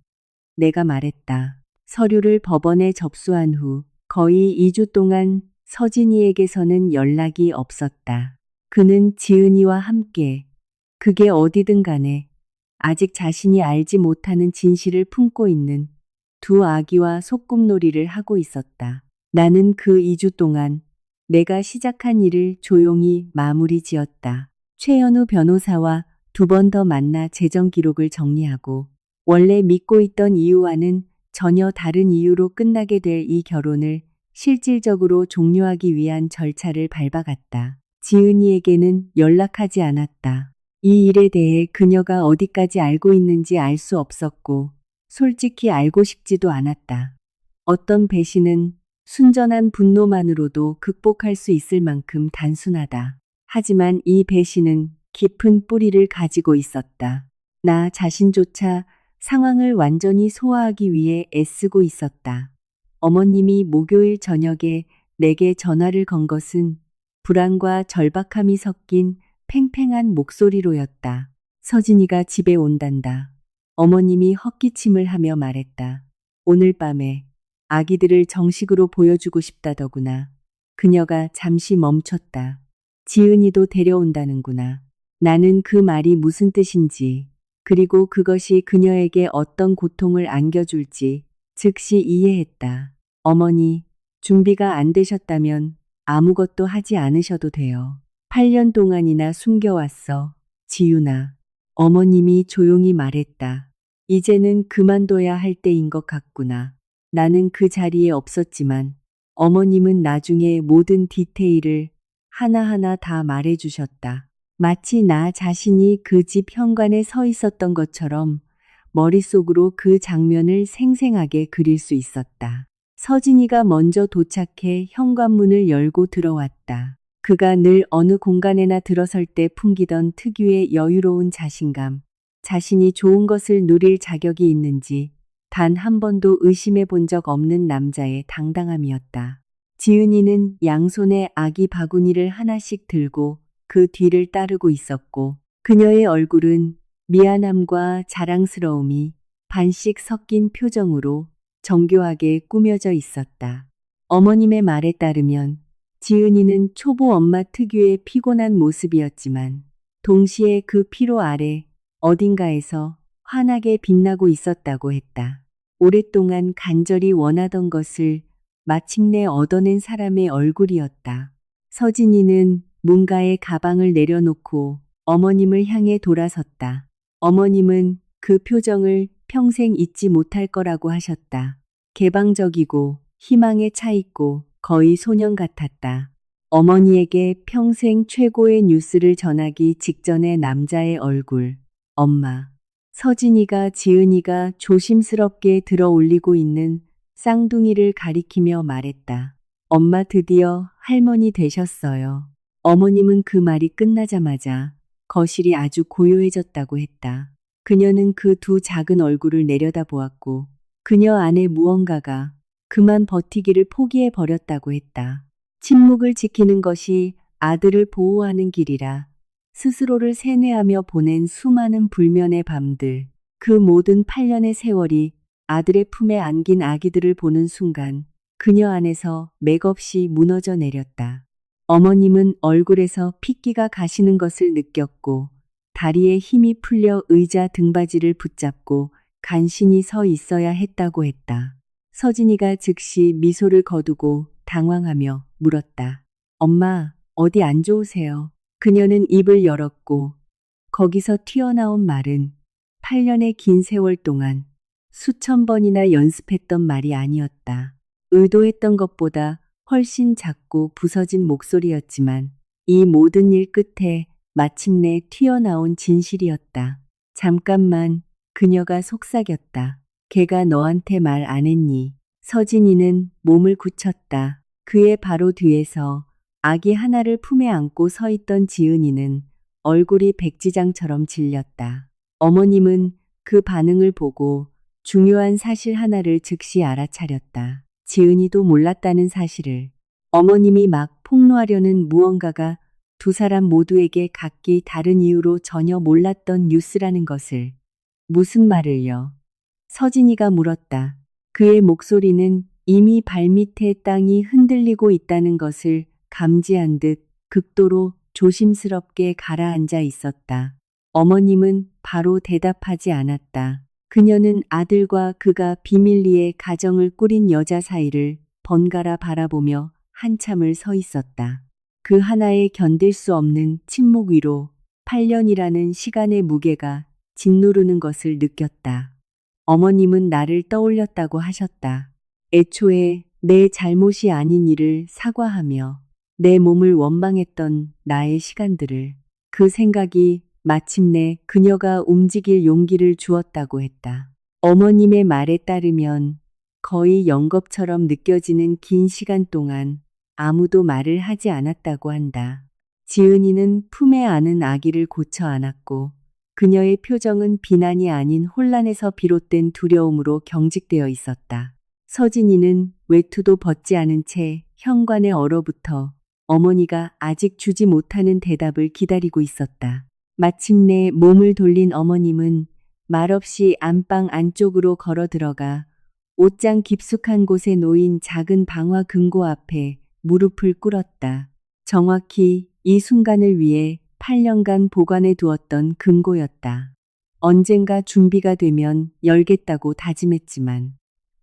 내가 말했다. 서류를 법원에 접수한 후 거의 2주 동안 서진이에게서는 연락이 없었다. 그는 지은이와 함께 그게 어디든 간에 아직 자신이 알지 못하는 진실을 품고 있는 두 아기와 소꿉놀이를 하고 있었다. 나는 그 2주 동안 내가 시작한 일을 조용히 마무리 지었다. 최연우 변호사와 2번 더 만나 재정 기록을 정리하고 원래 믿고 있던 이유와는 전혀 다른 이유로 끝나게 될 이 결혼을 실질적으로 종료하기 위한 절차를 밟아갔다. 지은이에게는 연락하지 않았다. 이 일에 대해 그녀가 어디까지 알고 있는지 알 수 없었고 솔직히 알고 싶지도 않았다. 어떤 배신은 순전한 분노만으로도 극복할 수 있을 만큼 단순하다. 하지만 이 배신은 깊은 뿌리를 가지고 있었다. 나 자신조차 상황을 완전히 소화하기 위해 애쓰고 있었다. 어머님이 목요일 저녁에 내게 전화를 건 것은 불안과 절박함이 섞인 팽팽한 목소리로였다. 서진이가 집에 온단다. 어머님이 헛기침을 하며 말했다. 오늘 밤에 아기들을 정식으로 보여주고 싶다더구나. 그녀가 잠시 멈췄다. 지은이도 데려온다는구나. 나는 그 말이 무슨 뜻인지, 그리고 그것이 그녀에게 어떤 고통을 안겨줄지 즉시 이해했다. 어머니, 준비가 안 되셨다면 아무것도 하지 않으셔도 돼요. 8년 동안이나 숨겨왔어, 지윤아. 어머님이 조용히 말했다. 이제는 그만둬야 할 때인 것 같구나. 나는 그 자리에 없었지만 어머님은 나중에 모든 디테일을 하나하나 다 말해주셨다. 마치 나 자신이 그 집 현관에 서 있었던 것처럼 머릿속으로 그 장면을 생생하게 그릴 수 있었다. 서진이가 먼저 도착해 현관문을 열고 들어왔다. 그가 늘 어느 공간에나 들어설 때 풍기던 특유의 여유로운 자신감, 자신이 좋은 것을 누릴 자격이 있는지 단 한 번도 의심해 본 적 없는 남자의 당당함이었다. 지은이는 양손에 아기 바구니를 하나씩 들고 그 뒤를 따르고 있었고 그녀의 얼굴은 미안함과 자랑스러움이 반씩 섞인 표정으로 정교하게 꾸며져 있었다. 어머님의 말에 따르면 지은이는 초보 엄마 특유의 피곤한 모습이었지만 동시에 그 피로 아래 어딘가에서 환하게 빛나고 있었다고 했다. 오랫동안 간절히 원하던 것을 마침내 얻어낸 사람의 얼굴이었다. 서진이는 뭔가의 가방을 내려놓고 어머님을 향해 돌아섰다. 어머님은 그 표정을 평생 잊지 못할 거라고 하셨다. 개방적이고 희망에 차 있고 거의 소년 같았다. 어머니에게 평생 최고의 뉴스를 전하기 직전의 남자의 얼굴. 엄마. 서진이가 지은이가 조심스럽게 들어 올리고 있는 쌍둥이를 가리키며 말했다. 엄마 드디어 할머니 되셨어요. 어머님은 그 말이 끝나자마자 거실이 아주 고요해졌다고 했다. 그녀는 그 두 작은 얼굴을 내려다보았고 그녀 안에 무언가가 그만 버티기를 포기해 버렸다고 했다. 침묵을 지키는 것이 아들을 보호하는 길이라 스스로를 세뇌하며 보낸 수많은 불면의 밤들, 그 모든 8년의 세월이 아들의 품에 안긴 아기들을 보는 순간 그녀 안에서 맥없이 무너져 내렸다. 어머님은 얼굴에서 핏기가 가시는 것을 느꼈고 다리에 힘이 풀려 의자 등받이를 붙잡고 간신히 서 있어야 했다고 했다. 서진이가 즉시 미소를 거두고 당황하며 물었다. 엄마, 어디 안 좋으세요? 그녀는 입을 열었고 거기서 튀어나온 말은 8년의 긴 세월 동안 수천 번이나 연습했던 말이 아니었다. 의도했던 것보다 훨씬 작고 부서진 목소리였지만 이 모든 일 끝에 마침내 튀어나온 진실이었다. 잠깐만, 그녀가 속삭였다. 걔가 너한테 말 안 했니? 서진이는 몸을 굳혔다. 그의 바로 뒤에서 아기 하나를 품에 안고 서 있던 지은이는 얼굴이 백지장처럼 질렸다. 어머님은 그 반응을 보고 중요한 사실 하나를 즉시 알아차렸다. 지은이도 몰랐다는 사실을. 어머님이 막 폭로하려는 무언가가 두 사람 모두에게 각기 다른 이유로 전혀 몰랐던 뉴스라는 것을. 무슨 말을요? 서진이가 물었다. 그의 목소리는 이미 발밑에 땅이 흔들리고 있다는 것을 감지한 듯 극도로 조심스럽게 가라앉아 있었다. 어머님은 바로 대답하지 않았다. 그녀는 아들과 그가 비밀리에 가정을 꾸린 여자 사이를 번갈아 바라보며 한참을 서 있었다. 그 하나에 견딜 수 없는 침묵 위로 8년이라는 시간의 무게가 짓누르는 것을 느꼈다. 어머님은 나를 떠올렸다고 하셨다. 애초에 내 잘못이 아닌 일을 사과하며 내 몸을 원망했던 나의 시간들을. 그 생각이 마침내 그녀가 움직일 용기를 주었다고 했다. 어머님의 말에 따르면 거의 영겁처럼 느껴지는 긴 시간 동안 아무도 말을 하지 않았다고 한다. 지은이는 품에 안은 아기를 고쳐 안았고 그녀의 표정은 비난이 아닌 혼란에서 비롯된 두려움으로 경직되어 있었다. 서진이는 외투도 벗지 않은 채 현관에 얼어붙어 어머니가 아직 주지 못하는 대답을 기다리고 있었다. 마침내 몸을 돌린 어머님은 말없이 안방 안쪽으로 걸어 들어가 옷장 깊숙한 곳에 놓인 작은 방화 금고 앞에 무릎을 꿇었다. 정확히 이 순간을 위해 8년간 보관해 두었던 금고였다. 언젠가 준비가 되면 열겠다고 다짐했지만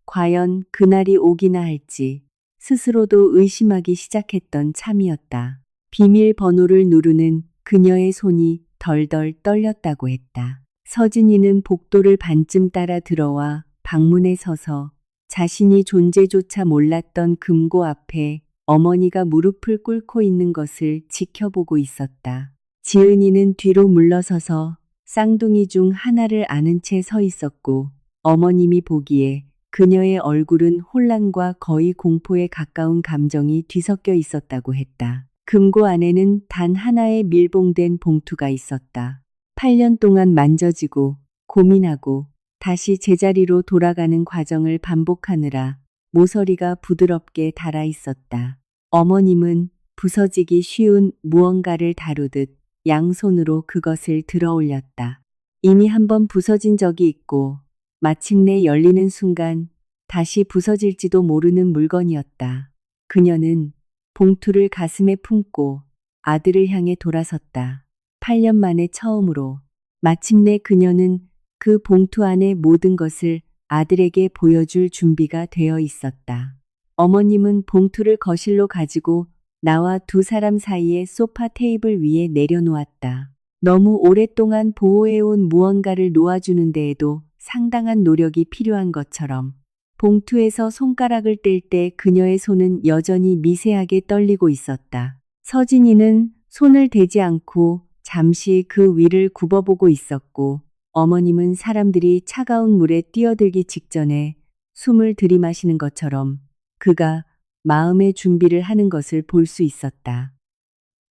과연 그날이 오기나 할지 스스로도 의심하기 시작했던 참이었다. 비밀번호를 누르는 그녀의 손이 덜덜 떨렸다고 했다. 서진이는 복도를 반쯤 따라 들어와 방문에 서서 자신이 존재조차 몰랐던 금고 앞에 어머니가 무릎을 꿇고 있는 것을 지켜보고 있었다. 지은이는 뒤로 물러서서 쌍둥이 중 하나를 안은 채 서 있었고 어머님이 보기에 그녀의 얼굴은 혼란과 거의 공포에 가까운 감정이 뒤섞여 있었다고 했다. 금고 안에는 단 하나의 밀봉된 봉투가 있었다. 8년 동안 만져지고 고민하고 다시 제자리로 돌아가는 과정을 반복하느라 모서리가 부드럽게 닳아 있었다. 어머님은 부서지기 쉬운 무언가를 다루듯 양손으로 그것을 들어 올렸다. 이미 한번 부서진 적이 있고 마침내 열리는 순간 다시 부서질지도 모르는 물건이었다. 그녀는 봉투를 가슴에 품고 아들을 향해 돌아섰다. 8년 만에 처음으로 마침내 그녀는 그 봉투 안의 모든 것을 아들에게 보여줄 준비가 되어 있었다. 어머님은 봉투를 거실로 가지고 나와 두 사람 사이의 소파 테이블 위에 내려놓았다. 너무 오랫동안 보호해온 무언가를 놓아주는 데에도 상당한 노력이 필요한 것처럼 봉투에서 손가락을 뗄 때 그녀의 손은 여전히 미세하게 떨리고 있었다. 서진이는 손을 대지 않고 잠시 그 위를 굽어보고 있었고 어머님은 사람들이 차가운 물에 뛰어들기 직전에 숨을 들이마시는 것처럼 그가 마음의 준비를 하는 것을 볼 수 있었다.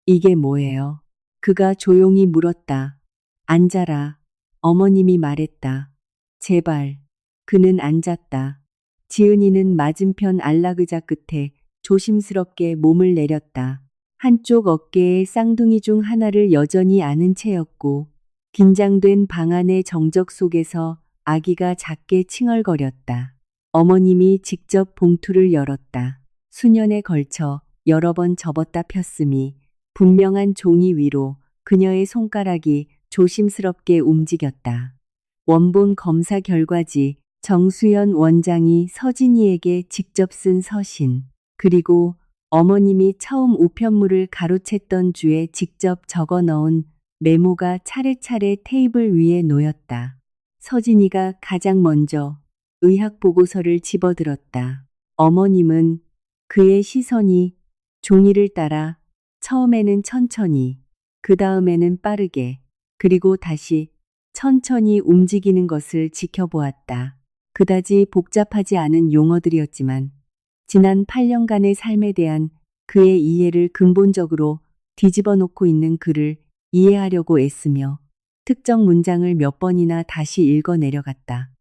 이게 뭐예요? 그가 조용히 물었다. 앉아라. 어머님이 말했다. 제발. 그는 앉았다. 지은이는 맞은편 안락의자 끝에 조심스럽게 몸을 내렸다. 한쪽 어깨에 쌍둥이 중 하나를 여전히 안은 채였고 긴장된 방 안의 정적 속에서 아기가 작게 칭얼거렸다. 어머님이 직접 봉투를 열었다. 수년에 걸쳐 여러 번 접었다 폈음이 분명한 종이 위로 그녀의 손가락이 조심스럽게 움직였다. 원본 검사 결과지, 정수연 원장이 서진이에게 직접 쓴 서신, 그리고 어머님이 처음 우편물을 가로챘던 주에 직접 적어 넣은 메모가 차례차례 테이블 위에 놓였다. 서진이가 가장 먼저 의학 보고서를 집어들었다. 어머님은 그의 시선이 종이를 따라 처음에는 천천히, 그 다음에는 빠르게, 그리고 다시 천천히 움직이는 것을 지켜보았다. 그다지 복잡하지 않은 용어들이었지만 지난 8년간의 삶에 대한 그의 이해를 근본적으로 뒤집어 놓고 있는 그를 이해하려고 애쓰며 특정 문장을 몇 번이나 다시 읽어 내려갔다.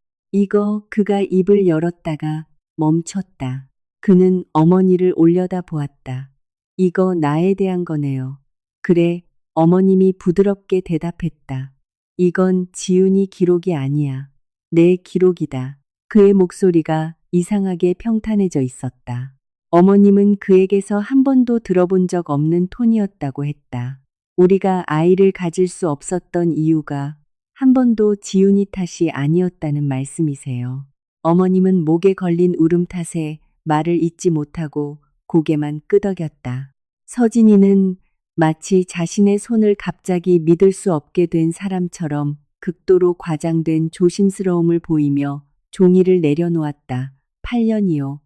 그가 입을 열었다가 멈췄다. 그는 어머니를 올려다 보았다. 이거 나에 대한 거네요. 그래, 어머님이 부드럽게 대답했다. 이건 지훈이 기록이 아니야. 내 기록이다. 그의 목소리가 이상하게 평탄해져 있었다. 어머님은 그에게서 한 번도 들어본 적 없는 톤이었다고 했다. 우리가 아이를 가질 수 없었던 이유가 한 번도 지훈이 탓이 아니었다는 말씀이세요. 어머님은 목에 걸린 울음 탓에 말을 잇지 못하고 고개만 끄덕였다. 서진이는 마치 자신의 손을 갑자기 믿을 수 없게 된 사람처럼 극도로 과장된 조심스러움을 보이며 종이를 내려놓았다. 8년이요.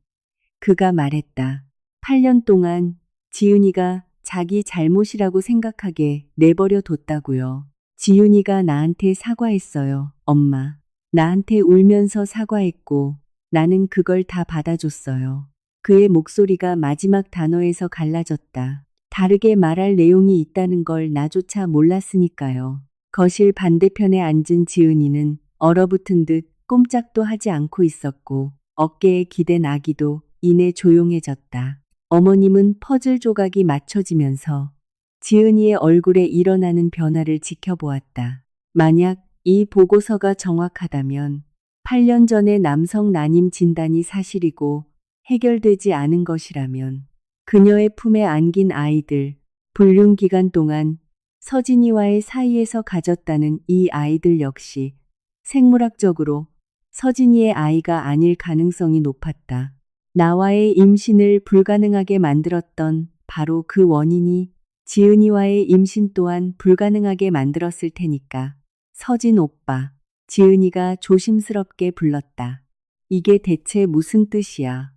그가 말했다. 8년 동안 지훈이가 자기 잘못이라고 생각하게 내버려 뒀다고요. 지훈이가 나한테 사과했어요, 엄마. 나한테 울면서 사과했고 나는 그걸 다 받아줬어요. 그의 목소리가 마지막 단어에서 갈라졌다. 다르게 말할 내용이 있다는 걸 나조차 몰랐으니까요. 거실 반대편에 앉은 지은이는 얼어붙은 듯 꼼짝도 하지 않고 있었고 어깨에 기댄 아기도 이내 조용해졌다. 어머님은 퍼즐 조각이 맞춰지면서 지은이의 얼굴에 일어나는 변화를 지켜보았다. 만약 이 보고서가 정확하다면 8년 전의 남성 난임 진단이 사실이고 해결되지 않은 것이라면 그녀의 품에 안긴 아이들, 불륜 기간 동안 서진이와의 사이에서 가졌다는 이 아이들 역시 생물학적으로 서진이의 아이가 아닐 가능성이 높았다. 나와의 임신을 불가능하게 만들었던 바로 그 원인이 지은이와의 임신 또한 불가능하게 만들었을 테니까. 서진 오빠, 지은이가 조심스럽게 불렀다. 이게 대체 무슨 뜻이야?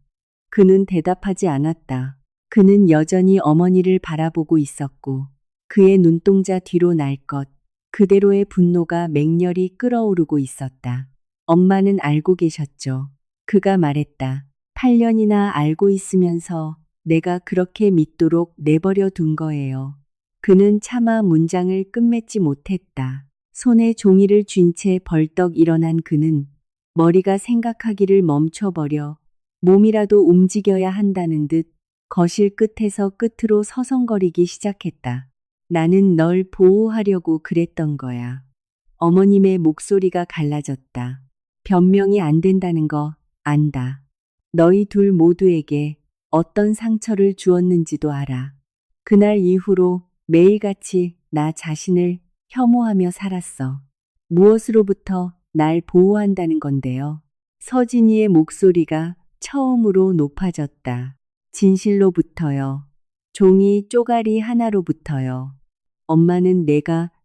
그는 대답하지 않았다. 그는 여전히 어머니를 바라보고 있었고 그의 눈동자 뒤로 날 것 그대로의 분노가 맹렬히 끓어오르고 있었다. 엄마는 알고 계셨죠. 그가 말했다. 8년이나 알고 있으면서 내가 그렇게 믿도록 내버려 둔 거예요. 그는 차마 문장을 끝맺지 못했다. 손에 종이를 쥔 채 벌떡 일어난 그는 머리가 생각하기를 멈춰버려 몸이라도 움직여야 한다는 듯 거실 끝에서 끝으로 서성거리기 시작했다. 나는 널 보호하려고 그랬던 거야. 어머님의 목소리가 갈라졌다. 변명이 안 된다는 거 안다. 너희 둘 모두에게 어떤 상처를 주었는지도 알아. 그날 이후로 매일같이 나 자신을 혐오하며 살았어. 무엇으로부터 날 보호한다는 건데요. 서진이의 목소리가 처음으로 높아졌다. 진실로부터요. 종이 쪼가리 하나로부터요. 엄마는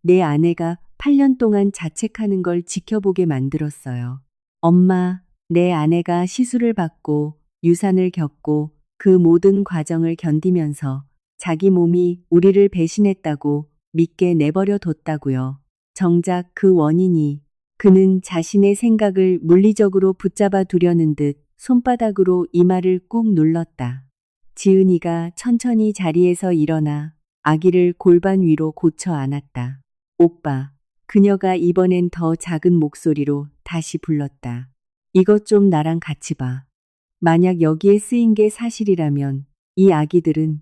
내 아내가 8년 동안 자책하는 걸 지켜보게 만들었어요. 엄마, 내 아내가 시술을 받고 유산을 겪고 그 모든 과정을 견디면서 자기 몸이 우리를 배신했다고 믿게 내버려 뒀다고요. 정작 그 원인이 그는 자신의 생각을 물리적으로 붙잡아 두려는 듯 손바닥으로 이마를 꾹 눌렀다. 지은이가 천천히 자리에서 일어나 아기를 골반 위로 고쳐 안았다. 오빠, 그녀가 이번엔 더 작은 목소리로 다시 불렀다. 이것 좀 나랑 같이 봐. 만약 여기에 쓰인 게 사실이라면 이 아기들은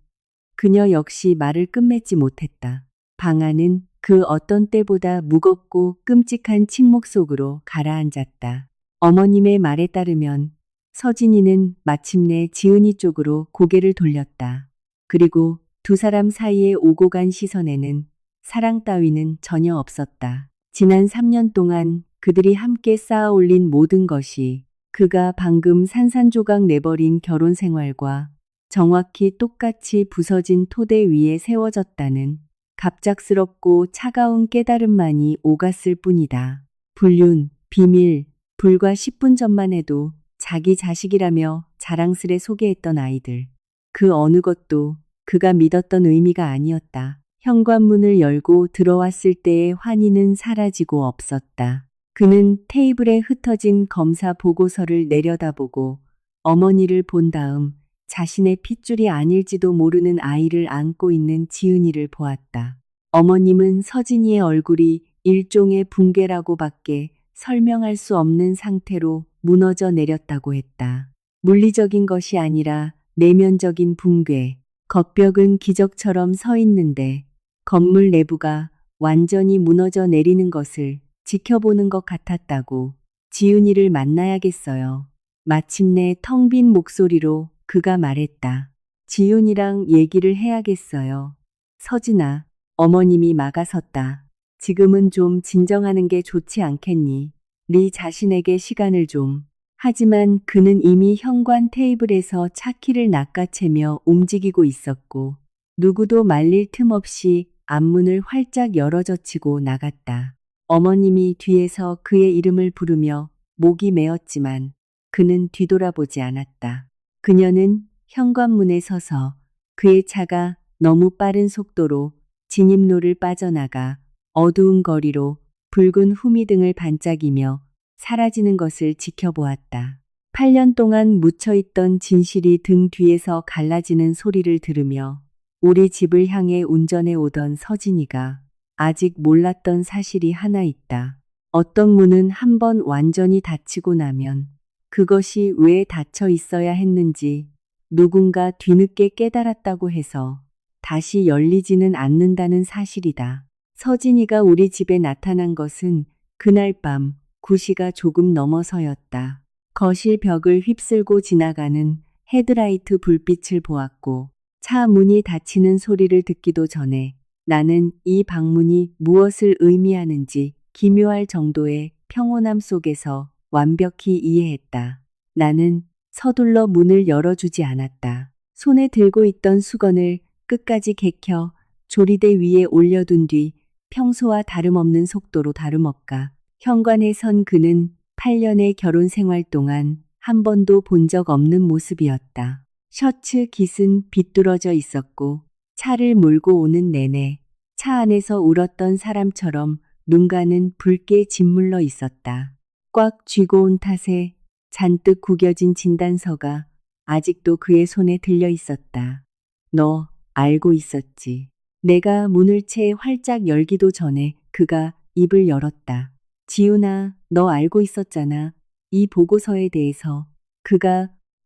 그녀 역시 말을 끝맺지 못했다. 방 안은 그 어떤 때보다 무겁고 끔찍한 침묵 속으로 가라앉았다. 어머님의 말에 따르면 서진이는 마침내 지은이 쪽으로 고개를 돌렸다. 그리고 두 사람 사이에 오고 간 시선에는 사랑 따위는 전혀 없었다. 지난 3년 동안 그들이 함께 쌓아 올린 모든 것이 그가 방금 산산조각 내버린 결혼 생활과 정확히 똑같이 부서진 토대 위에 세워졌다는 갑작스럽고 차가운 깨달음만이 오갔을 뿐이다. 불륜, 비밀, 불과 10분 전만 해도 자기 자식이라며 자랑스레 소개했던 아이들. 그 어느 것도 그가 믿었던 의미가 아니었다. 현관문을 열고 들어왔을 때의 환희는 사라지고 없었다. 그는 테이블에 흩어진 검사 보고서를 내려다보고 어머니를 본 다음 자신의 핏줄이 아닐지도 모르는 아이를 안고 있는 지은이를 보았다. 어머님은 서진이의 얼굴이 일종의 붕괴라고 밖에 설명할 수 없는 상태로 무너져 내렸다고 했다. 물리적인 것이 아니라 내면적인 붕괴. 겉벽은 기적처럼 서 있는데 건물 내부가 완전히 무너져 내리는 것을 지켜보는 것 같았다고. 지은이를 만나야겠어요. 마침내 텅 빈 목소리로 그가 말했다. 지은이랑 얘기를 해야겠어요. 서진아, 어머님이 막아섰다. 지금은 좀 진정하는 게 좋지 않겠니? 네 자신에게 시간을 좀. 하지만 그는 이미 현관 테이블에서 차키를 낚아채며 움직이고 있었고 누구도 말릴 틈 없이 앞문을 활짝 열어젖히고 나갔다. 어머님이 뒤에서 그의 이름을 부르며 목이 메었지만 그는 뒤돌아보지 않았다. 그녀는 현관문에 서서 그의 차가 너무 빠른 속도로 진입로를 빠져나가 어두운 거리로 붉은 후미등을 반짝이며 사라지는 것을 지켜보았다. 8년 동안 묻혀있던 진실이 등 뒤에서 갈라지는 소리를 들으며 우리 집을 향해 운전해 오던 서진이가 아직 몰랐던 사실이 하나 있다. 어떤 문은 한번 완전히 닫히고 나면 그것이 왜 닫혀 있어야 했는지 누군가 뒤늦게 깨달았다고 해서 다시 열리지는 않는다는 사실이다. 서진이가 우리 집에 나타난 것은 그날 밤 9시가 조금 넘어서였다. 거실 벽을 휩쓸고 지나가는 헤드라이트 불빛을 보았고 차 문이 닫히는 소리를 듣기도 전에 나는 이 방문이 무엇을 의미하는지 기묘할 정도의 평온함 속에서 완벽히 이해했다. 나는 서둘러 문을 열어주지 않았다. 손에 들고 있던 수건을 끝까지 개켜 조리대 위에 올려둔 뒤 평소와 다름없는 속도로 다름없가 현관에 선 그는 8년의 결혼 생활 동안 한 번도 본 적 없는 모습이었다. 셔츠 깃은 비뚤어져 있었고 차를 몰고 오는 내내 차 안에서 울었던 사람처럼 눈가는 붉게 짓물러 있었다. 꽉 쥐고 온 탓에 잔뜩 구겨진 진단서가 아직도 그의 손에 들려 있었다. 너 알고 있었지. 내가 문을 채 활짝 열기도 전에 그가 입을 열었다. 지훈아, 너 알고 있었잖아. 이 보고서에 대해서.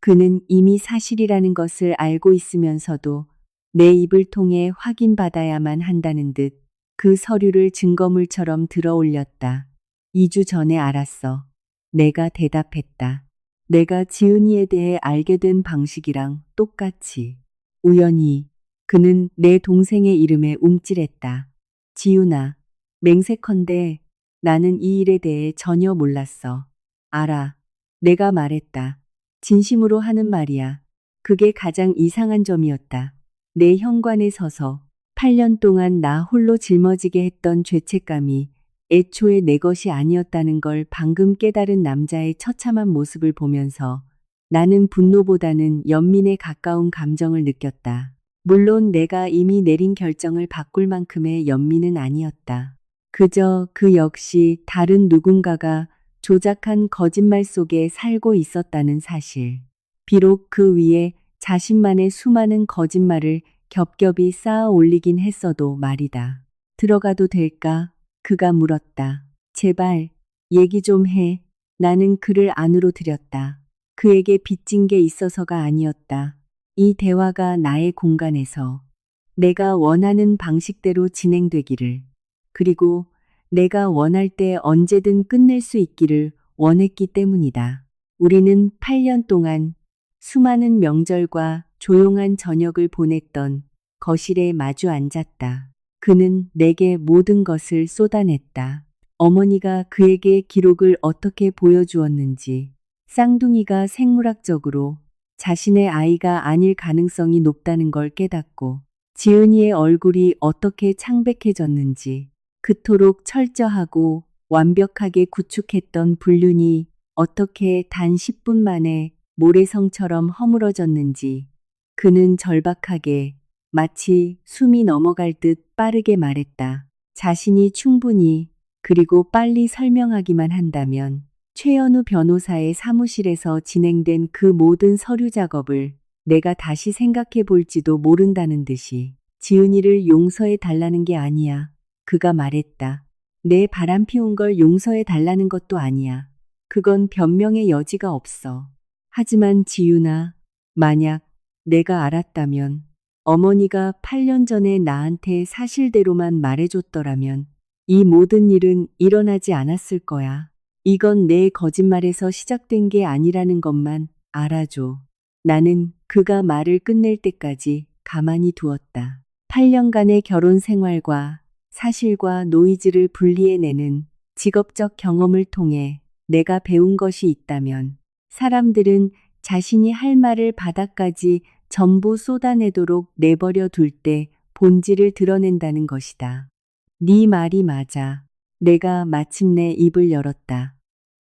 그는 이미 사실이라는 것을 알고 있으면서도 내 입을 통해 확인받아야만 한다는 듯 그 서류를 증거물처럼 들어 올렸다. 2주 전에 알았어. 내가 대답했다. 내가 지은이에 대해 알게 된 방식이랑 똑같이. 우연히 그는 내 동생의 이름에 움찔했다. 지훈아, 맹세컨대 나는 이 일에 대해 전혀 몰랐어. 알아. 내가 말했다. 진심으로 하는 말이야. 그게 가장 이상한 점이었다. 내 현관에 서서 8년 동안 나 홀로 짊어지게 했던 죄책감이 애초에 내 것이 아니었다는 걸 방금 깨달은 남자의 처참한 모습을 보면서 나는 분노보다는 연민에 가까운 감정을 느꼈다. 물론 내가 이미 내린 결정을 바꿀 만큼의 연민은 아니었다. 그저 그 역시 다른 누군가가 조작한 거짓말 속에 살고 있었다는 사실. 비록 그 위에 자신만의 수많은 거짓말을 겹겹이 쌓아 올리긴 했어도 말이다. 들어가도 될까? 그가 물었다. 제발, 얘기 좀 해. 나는 그를 안으로 들였다. 그에게 빚진 게 있어서가 아니었다. 이 대화가 나의 공간에서 내가 원하는 방식대로 진행되기를, 그리고 내가 원할 때 언제든 끝낼 수 있기를 원했기 때문이다. 우리는 8년 동안 수많은 명절과 조용한 저녁을 보냈던 거실에 마주 앉았다. 그는 내게 모든 것을 쏟아냈다. 어머니가 그에게 기록을 어떻게 보여주었는지, 쌍둥이가 생물학적으로 자신의 아이가 아닐 가능성이 높다는 걸 깨닫고, 지은이의 얼굴이 어떻게 창백해졌는지, 그토록 철저하고 완벽하게 구축했던 불륜이 어떻게 단 10분 만에 모래성처럼 허물어졌는지, 그는 절박하게 마치 숨이 넘어갈 듯 빠르게 말했다. 자신이 충분히 그리고 빨리 설명하기만 한다면 최연우 변호사의 사무실에서 진행된 그 모든 서류 작업을 내가 다시 생각해 볼지도 모른다는 듯이. 지은이를 용서해 달라는 게 아니야. 그가 말했다. 내 바람 피운 걸 용서해 달라는 것도 아니야. 그건 변명의 여지가 없어. 하지만 지윤아, 만약 내가 알았다면, 어머니가 8년 전에 나한테 사실대로만 말해줬더라면 이 모든 일은 일어나지 않았을 거야. 이건 내 거짓말에서 시작된 게 아니라는 것만 알아줘. 나는 그가 말을 끝낼 때까지 가만히 두었다. 8년간의 결혼 생활과 사실과 노이즈를 분리해내는 직업적 경험을 통해 내가 배운 것이 있다면, 사람들은 자신이 할 말을 바닥까지 전부 쏟아내도록 내버려 둘 때 본질을 드러낸다는 것이다. 네 말이 맞아. 내가 마침내 입을 열었다.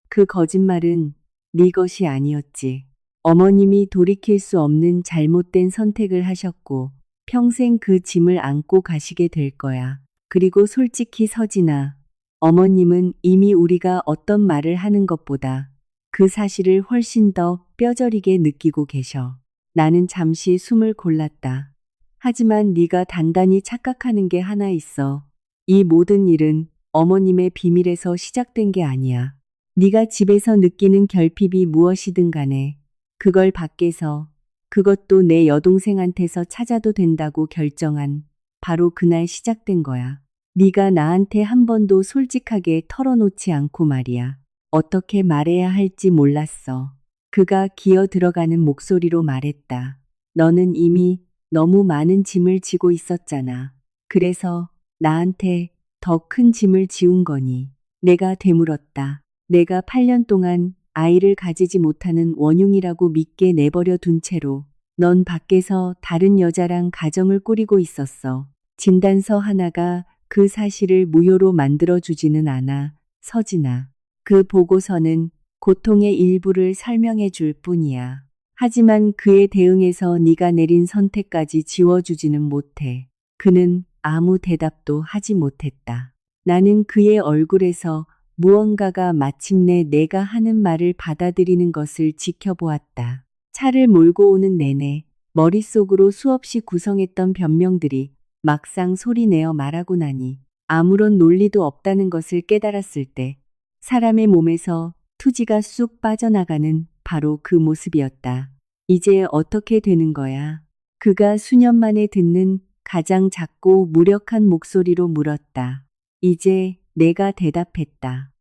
그 거짓말은 네 것이 아니었지. 어머님이 돌이킬 수 없는 잘못된 선택을 하셨고 평생 그 짐을 안고 가시게 될 거야. 그리고 솔직히 서진아, 어머님은 이미 우리가 어떤 말을 하는 것보다 그 사실을 훨씬 더 뼈저리게 느끼고 계셔. 나는 잠시 숨을 골랐다. 하지만 네가 단단히 착각하는 게 하나 있어. 이 모든 일은 어머님의 비밀에서 시작된 게 아니야. 네가 집에서 느끼는 결핍이 무엇이든 간에 그걸 밖에서, 그것도 내 여동생한테서 찾아도 된다고 결정한 바로 그날 시작된 거야. 네가 나한테 한 번도 솔직하게 털어놓지 않고 말이야. 어떻게 말해야 할지 몰랐어. 그가 기어 들어가는 목소리로 말했다. 너는 이미 너무 많은 짐을 지고 있었잖아. 그래서 나한테 더 큰 짐을 지운 거니. 내가 되물었다. 내가 8년 동안 아이를 가지지 못하는 원흉이라고 믿게 내버려 둔 채로 넌 밖에서 다른 여자랑 가정을 꾸리고 있었어. 진단서 하나가 그 사실을 무효로 만들어주지는 않아, 서진아. 그 보고서는 고통의 일부를 설명해 줄 뿐이야. 하지만 그에 대응해서 네가 내린 선택까지 지워주지는 못해. 그는 아무 대답도 하지 못했다. 나는 그의 얼굴에서 무언가가 마침내 내가 하는 말을 받아들이는 것을 지켜보았다. 차를 몰고 오는 내내 머릿속으로 수없이 구성했던 변명들이 막상 소리내어 말하고 나니 아무런 논리도 없다는 것을 깨달았을 때 사람의 몸에서 투지가 쑥 빠져나가는 바로 그 모습이었다. 이제 어떻게 되는 거야? 그가 수년 만에 듣는 가장 작고 무력한 목소리로 물었다. 이제 내가 대답했다.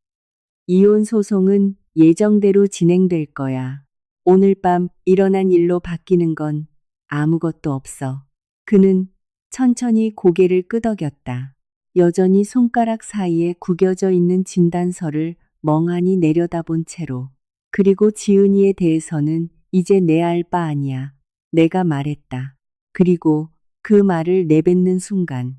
이혼 소송은 예정대로 진행될 거야. 오늘 밤 일어난 일로 바뀌는 건 아무것도 없어. 그는 천천히 고개를 끄덕였다. 여전히 손가락 사이에 구겨져 있는 진단서를 멍하니 내려다본 채로. 그리고 지은이에 대해서는 이제 내 알 바 아니야. 내가 말했다. 그리고 그 말을 내뱉는 순간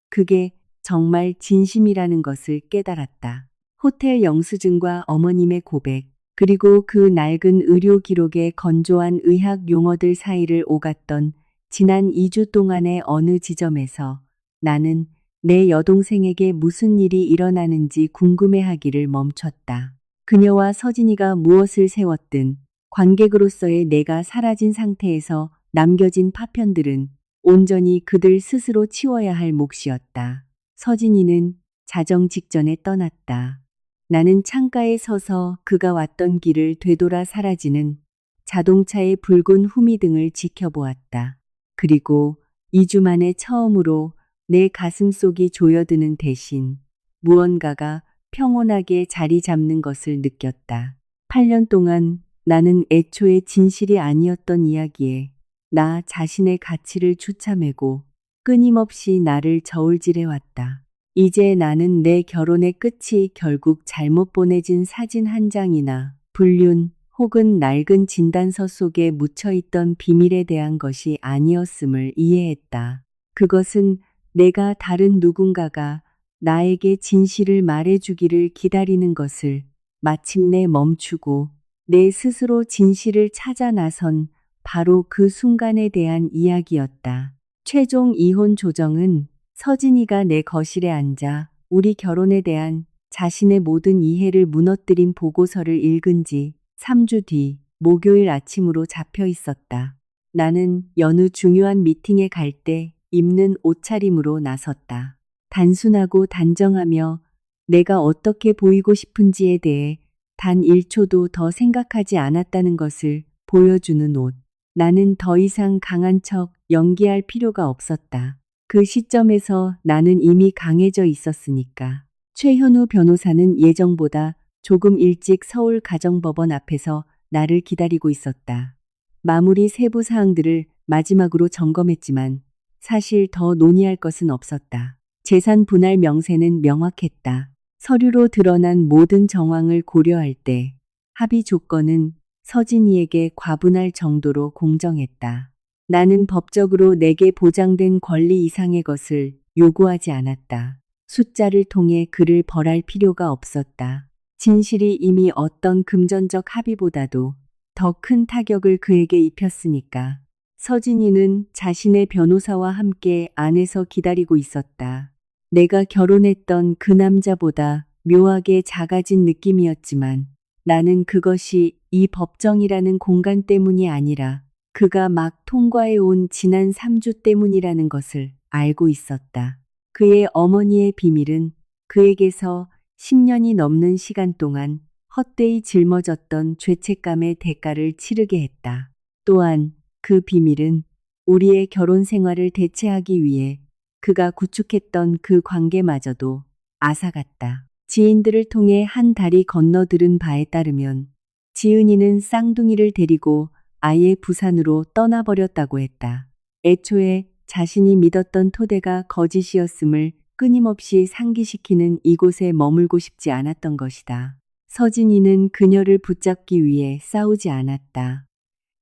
그게 정말 진심이라는 것을 깨달았다. 호텔 영수증과 어머님의 고백, 그리고 그 낡은 의료 기록의 건조한 의학 용어들 사이를 오갔던 지난 2주 동안의 어느 지점에서 나는 내 여동생에게 무슨 일이 일어나는지 궁금해하기를 멈췄다. 그녀와 서진이가 무엇을 세웠든 관객으로서의 내가 사라진 상태에서 남겨진 파편들은 온전히 그들 스스로 치워야 할 몫이었다. 서진이는 자정 직전에 떠났다. 나는 창가에 서서 그가 왔던 길을 되돌아 사라지는 자동차의 붉은 후미등을 지켜보았다. 그리고 2주 만에 처음으로 내 가슴속이 조여드는 대신 무언가가 평온하게 자리 잡는 것을 느꼈다. 8년 동안 나는 애초에 진실이 아니었던 이야기에 나 자신의 가치를 추참해고 끊임없이 나를 저울질해왔다. 이제 나는 내 결혼의 끝이 결국 잘못 보내진 사진 한 장이나 불륜 혹은 낡은 진단서 속에 묻혀있던 비밀에 대한 것이 아니었음을 이해했다. 그것은 내가 다른 누군가가 나에게 진실을 말해주기를 기다리는 것을 마침내 멈추고 내 스스로 진실을 찾아 나선 바로 그 순간에 대한 이야기였다. 최종 이혼 조정은 서진이가 내 거실에 앉아 우리 결혼에 대한 자신의 모든 이해를 무너뜨린 보고서를 읽은 지 3주 뒤 목요일 아침으로 잡혀 있었다. 나는 여느 중요한 미팅에 갈 때 입는 옷차림으로 나섰다. 단순하고 단정하며 내가 어떻게 보이고 싶은지에 대해 단 1초도 더 생각하지 않았다는 것을 보여주는 옷. 나는 더 이상 강한 척 연기할 필요가 없었다. 그 시점에서 나는 이미 강해져 있었으니까. 최현우 변호사는 예정보다 조금 일찍 서울 가정법원 앞에서 나를 기다리고 있었다. 마무리 세부 사항들을 마지막으로 점검했지만 사실 더 논의할 것은 없었다. 재산 분할 명세는 명확했다. 서류로 드러난 모든 정황을 고려할 때 합의 조건은 서진이에게 과분할 정도로 공정했다. 나는 법적으로 내게 보장된 권리 이상의 것을 요구하지 않았다. 숫자를 통해 그를 벌할 필요가 없었다. 진실이 이미 어떤 금전적 합의보다도 더 큰 타격을 그에게 입혔으니까. 서진이는 자신의 변호사와 함께 안에서 기다리고 있었다. 내가 결혼했던 그 남자보다 묘하게 작아진 느낌이었지만 나는 그것이 이 법정이라는 공간 때문이 아니라 그가 막 통과해 온 지난 3주 때문이라는 것을 알고 있었다. 그의 어머니의 비밀은 그에게서 10년이 넘는 시간 동안 헛되이 짊어졌던 죄책감의 대가를 치르게 했다. 또한 그 비밀은 우리의 결혼 생활을 대체하기 위해 그가 구축했던 그 관계마저도 앗아갔다. 지인들을 통해 한 달이 건너들은 바에 따르면 지은이는 쌍둥이를 데리고 아예 부산으로 떠나버렸다고 했다. 애초에 자신이 믿었던 토대가 거짓이었음을 끊임없이 상기시키는 이곳에 머물고 싶지 않았던 것이다. 서진이는 그녀를 붙잡기 위해 싸우지 않았다.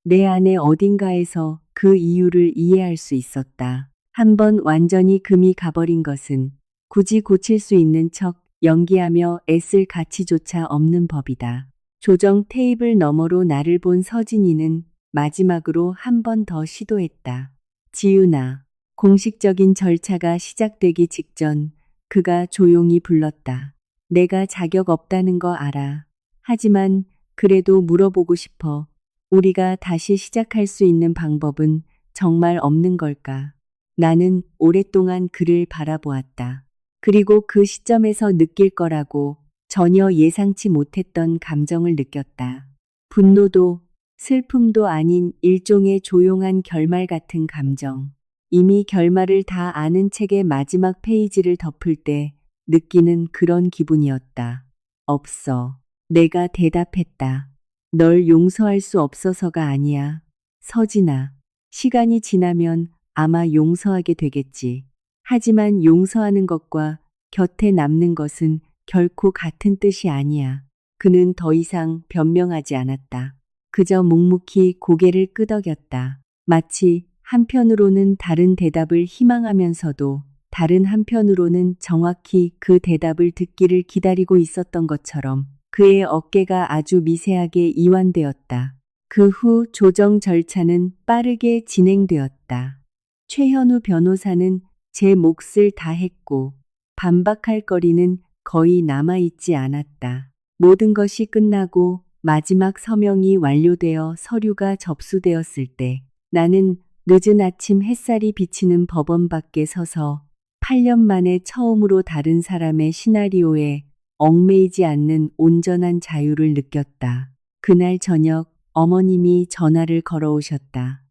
내 안의 어딘가에서 그 이유를 이해할 수 있었다. 한번 완전히 금이 가버린 것은 굳이 고칠 수 있는 척 연기하며 애쓸 가치조차 없는 법이다. 조정 테이블 너머로 나를 본 서진이는 마지막으로 한 번 더 시도했다. 지윤아. 공식적인 절차가 시작되기 직전 그가 조용히 불렀다. 내가 자격 없다는 거 알아. 하지만 그래도 물어보고 싶어. 우리가 다시 시작할 수 있는 방법은 정말 없는 걸까? 나는 오랫동안 그를 바라보았다. 그리고 그 시점에서 느낄 거라고 전혀 예상치 못했던 감정을 느꼈다. 분노도 슬픔도 아닌 일종의 조용한 결말 같은 감정. 이미 결말을 다 아는 책의 마지막 페이지를 덮을 때 느끼는 그런 기분이었다. 없어. 내가 대답했다. 널 용서할 수 없어서가 아니야. 서진아. 시간이 지나면 아마 용서하게 되겠지. 하지만 용서하는 것과 곁에 남는 것은 결코 같은 뜻이 아니야. 그는 더 이상 변명하지 않았다. 그저 묵묵히 고개를 끄덕였다. 마치 한편으로는 다른 대답을 희망하면서도 다른 한편으로는 정확히 그 대답을 듣기를 기다리고 있었던 것처럼 그의 어깨가 아주 미세하게 이완되었다. 그 후 조정 절차는 빠르게 진행되었다. 최현우 변호사는 제 몫을 다했고 반박할 거리는 거의 남아있지 않았다. 모든 것이 끝나고 마지막 서명이 완료되어 서류가 접수되었을 때 나는 늦은 아침 햇살이 비치는 법원 밖에 서서 8년 만에 처음으로 다른 사람의 시나리오에 얽매이지 않는 온전한 자유를 느꼈다. 그날 저녁 어머님이 전화를 걸어오셨다.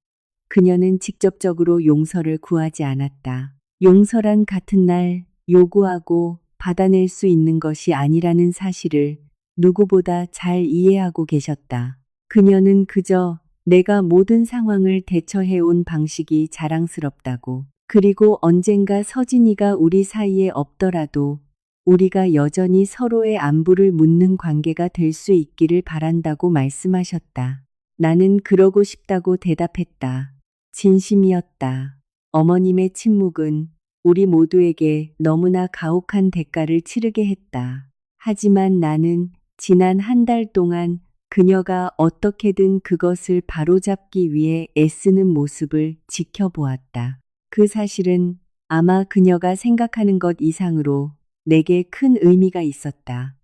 그녀는 직접적으로 용서를 구하지 않았다. 용서란 같은 날 요구하고 받아낼 수 있는 것이 아니라는 사실을 누구보다 잘 이해하고 계셨다. 그녀는 그저 내가 모든 상황을 대처해온 방식이 자랑스럽다고, 그리고 언젠가 서진이가 우리 사이에 없더라도 우리가 여전히 서로의 안부를 묻는 관계가 될 수 있기를 바란다고 말씀하셨다. 나는 그러고 싶다고 대답했다. 진심이었다. 어머님의 침묵은 우리 모두에게 너무나 가혹한 대가를 치르게 했다. 하지만 나는 지난 한 달 동안 그녀가 어떻게든 그것을 바로잡기 위해 애쓰는 모습을 지켜보았다. 그 사실은 아마 그녀가 생각하는 것 이상으로 내게 큰 의미가 있었다.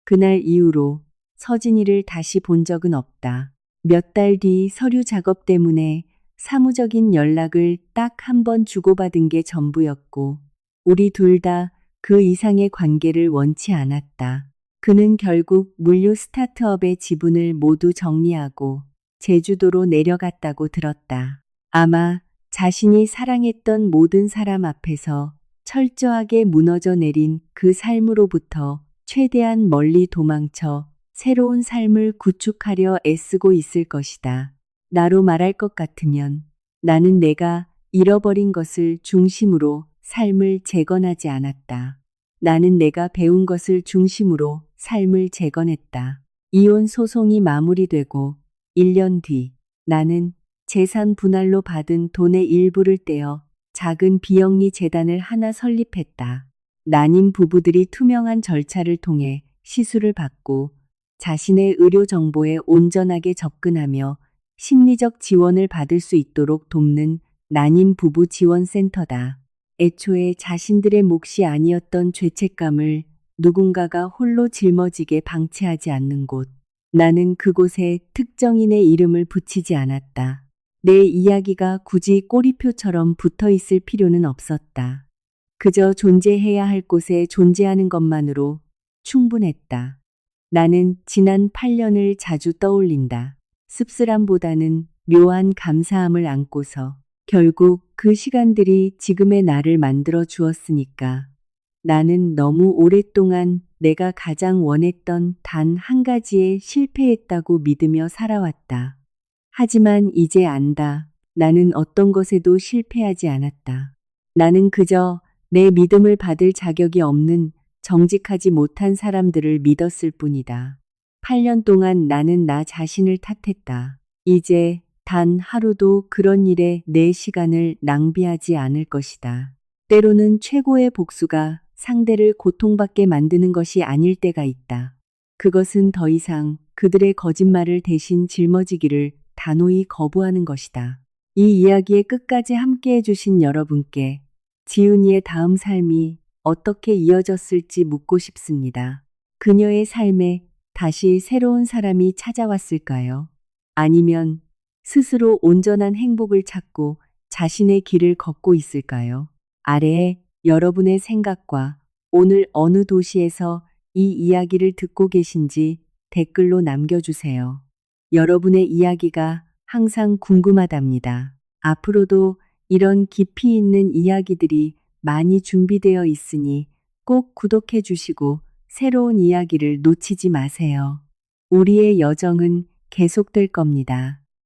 그날 이후로 서진이를 다시 본 적은 없다. 몇 달 뒤 서류 작업 때문에 사무적인 연락을 딱 한 번 주고받은 게 전부였고, 우리 둘 다 그 이상의 관계를 원치 않았다. 그는 결국 물류 스타트업의 지분을 모두 정리하고 제주도로 내려갔다고 들었다. 아마 자신이 사랑했던 모든 사람 앞에서 철저하게 무너져 내린 그 삶으로부터 최대한 멀리 도망쳐 새로운 삶을 구축하려 애쓰고 있을 것이다. 나로 말할 것 같으면 나는 내가 잃어버린 것을 중심으로 삶을 재건하지 않았다. 나는 내가 배운 것을 중심으로 삶을 재건했다. 이혼 소송이 마무리되고 1년 뒤 나는 재산 분할로 받은 돈의 일부를 떼어 작은 비영리 재단을 하나 설립했다. 난임 부부들이 투명한 절차를 통해 시술을 받고 자신의 의료 정보에 온전하게 접근하며 심리적 지원을 받을 수 있도록 돕는 난임 부부 지원센터다. 애초에 자신들의 몫이 아니었던 죄책감을 누군가가 홀로 짊어지게 방치하지 않는 곳. 나는 그곳에 특정인의 이름을 붙이지 않았다. 내 이야기가 굳이 꼬리표처럼 붙어 있을 필요는 없었다. 그저 존재해야 할 곳에 존재하는 것만으로 충분했다. 나는 지난 8년을 자주 떠올린다. 씁쓸함보다는 묘한 감사함을 안고서 결국 그 시간들이 지금의 나를 만들어 주었으니까. 나는 너무 오랫동안 내가 가장 원했던 단 한 가지에 실패했다고 믿으며 살아왔다. 하지만 이제 안다. 나는 어떤 것에도 실패하지 않았다. 나는 그저 내 믿음을 받을 자격이 없는 정직하지 못한 사람들을 믿었을 뿐이다. 8년 동안 나는 나 자신을 탓했다. 이제 단 하루도 그런 일에 내 시간을 낭비하지 않을 것이다. 때로는 최고의 복수가 상대를 고통받게 만드는 것이 아닐 때가 있다. 그것은 더 이상 그들의 거짓말을 대신 짊어지기를 단호히 거부하는 것이다. 이 이야기의 끝까지 함께 해주신 여러분께 지은이의 다음 삶이 어떻게 이어졌을지 묻고 싶습니다. 그녀의 삶에 다시 새로운 사람이 찾아왔을까요? 아니면 스스로 온전한 행복을 찾고 자신의 길을 걷고 있을까요? 아래에 여러분의 생각과 오늘 어느 도시에서 이 이야기를 듣고 계신지 댓글로 남겨주세요. 여러분의 이야기가 항상 궁금하답니다. 앞으로도 이런 깊이 있는 이야기들이 많이 준비되어 있으니 꼭 구독해 주시고 새로운 이야기를 놓치지 마세요. 우리의 여정은 계속될 겁니다.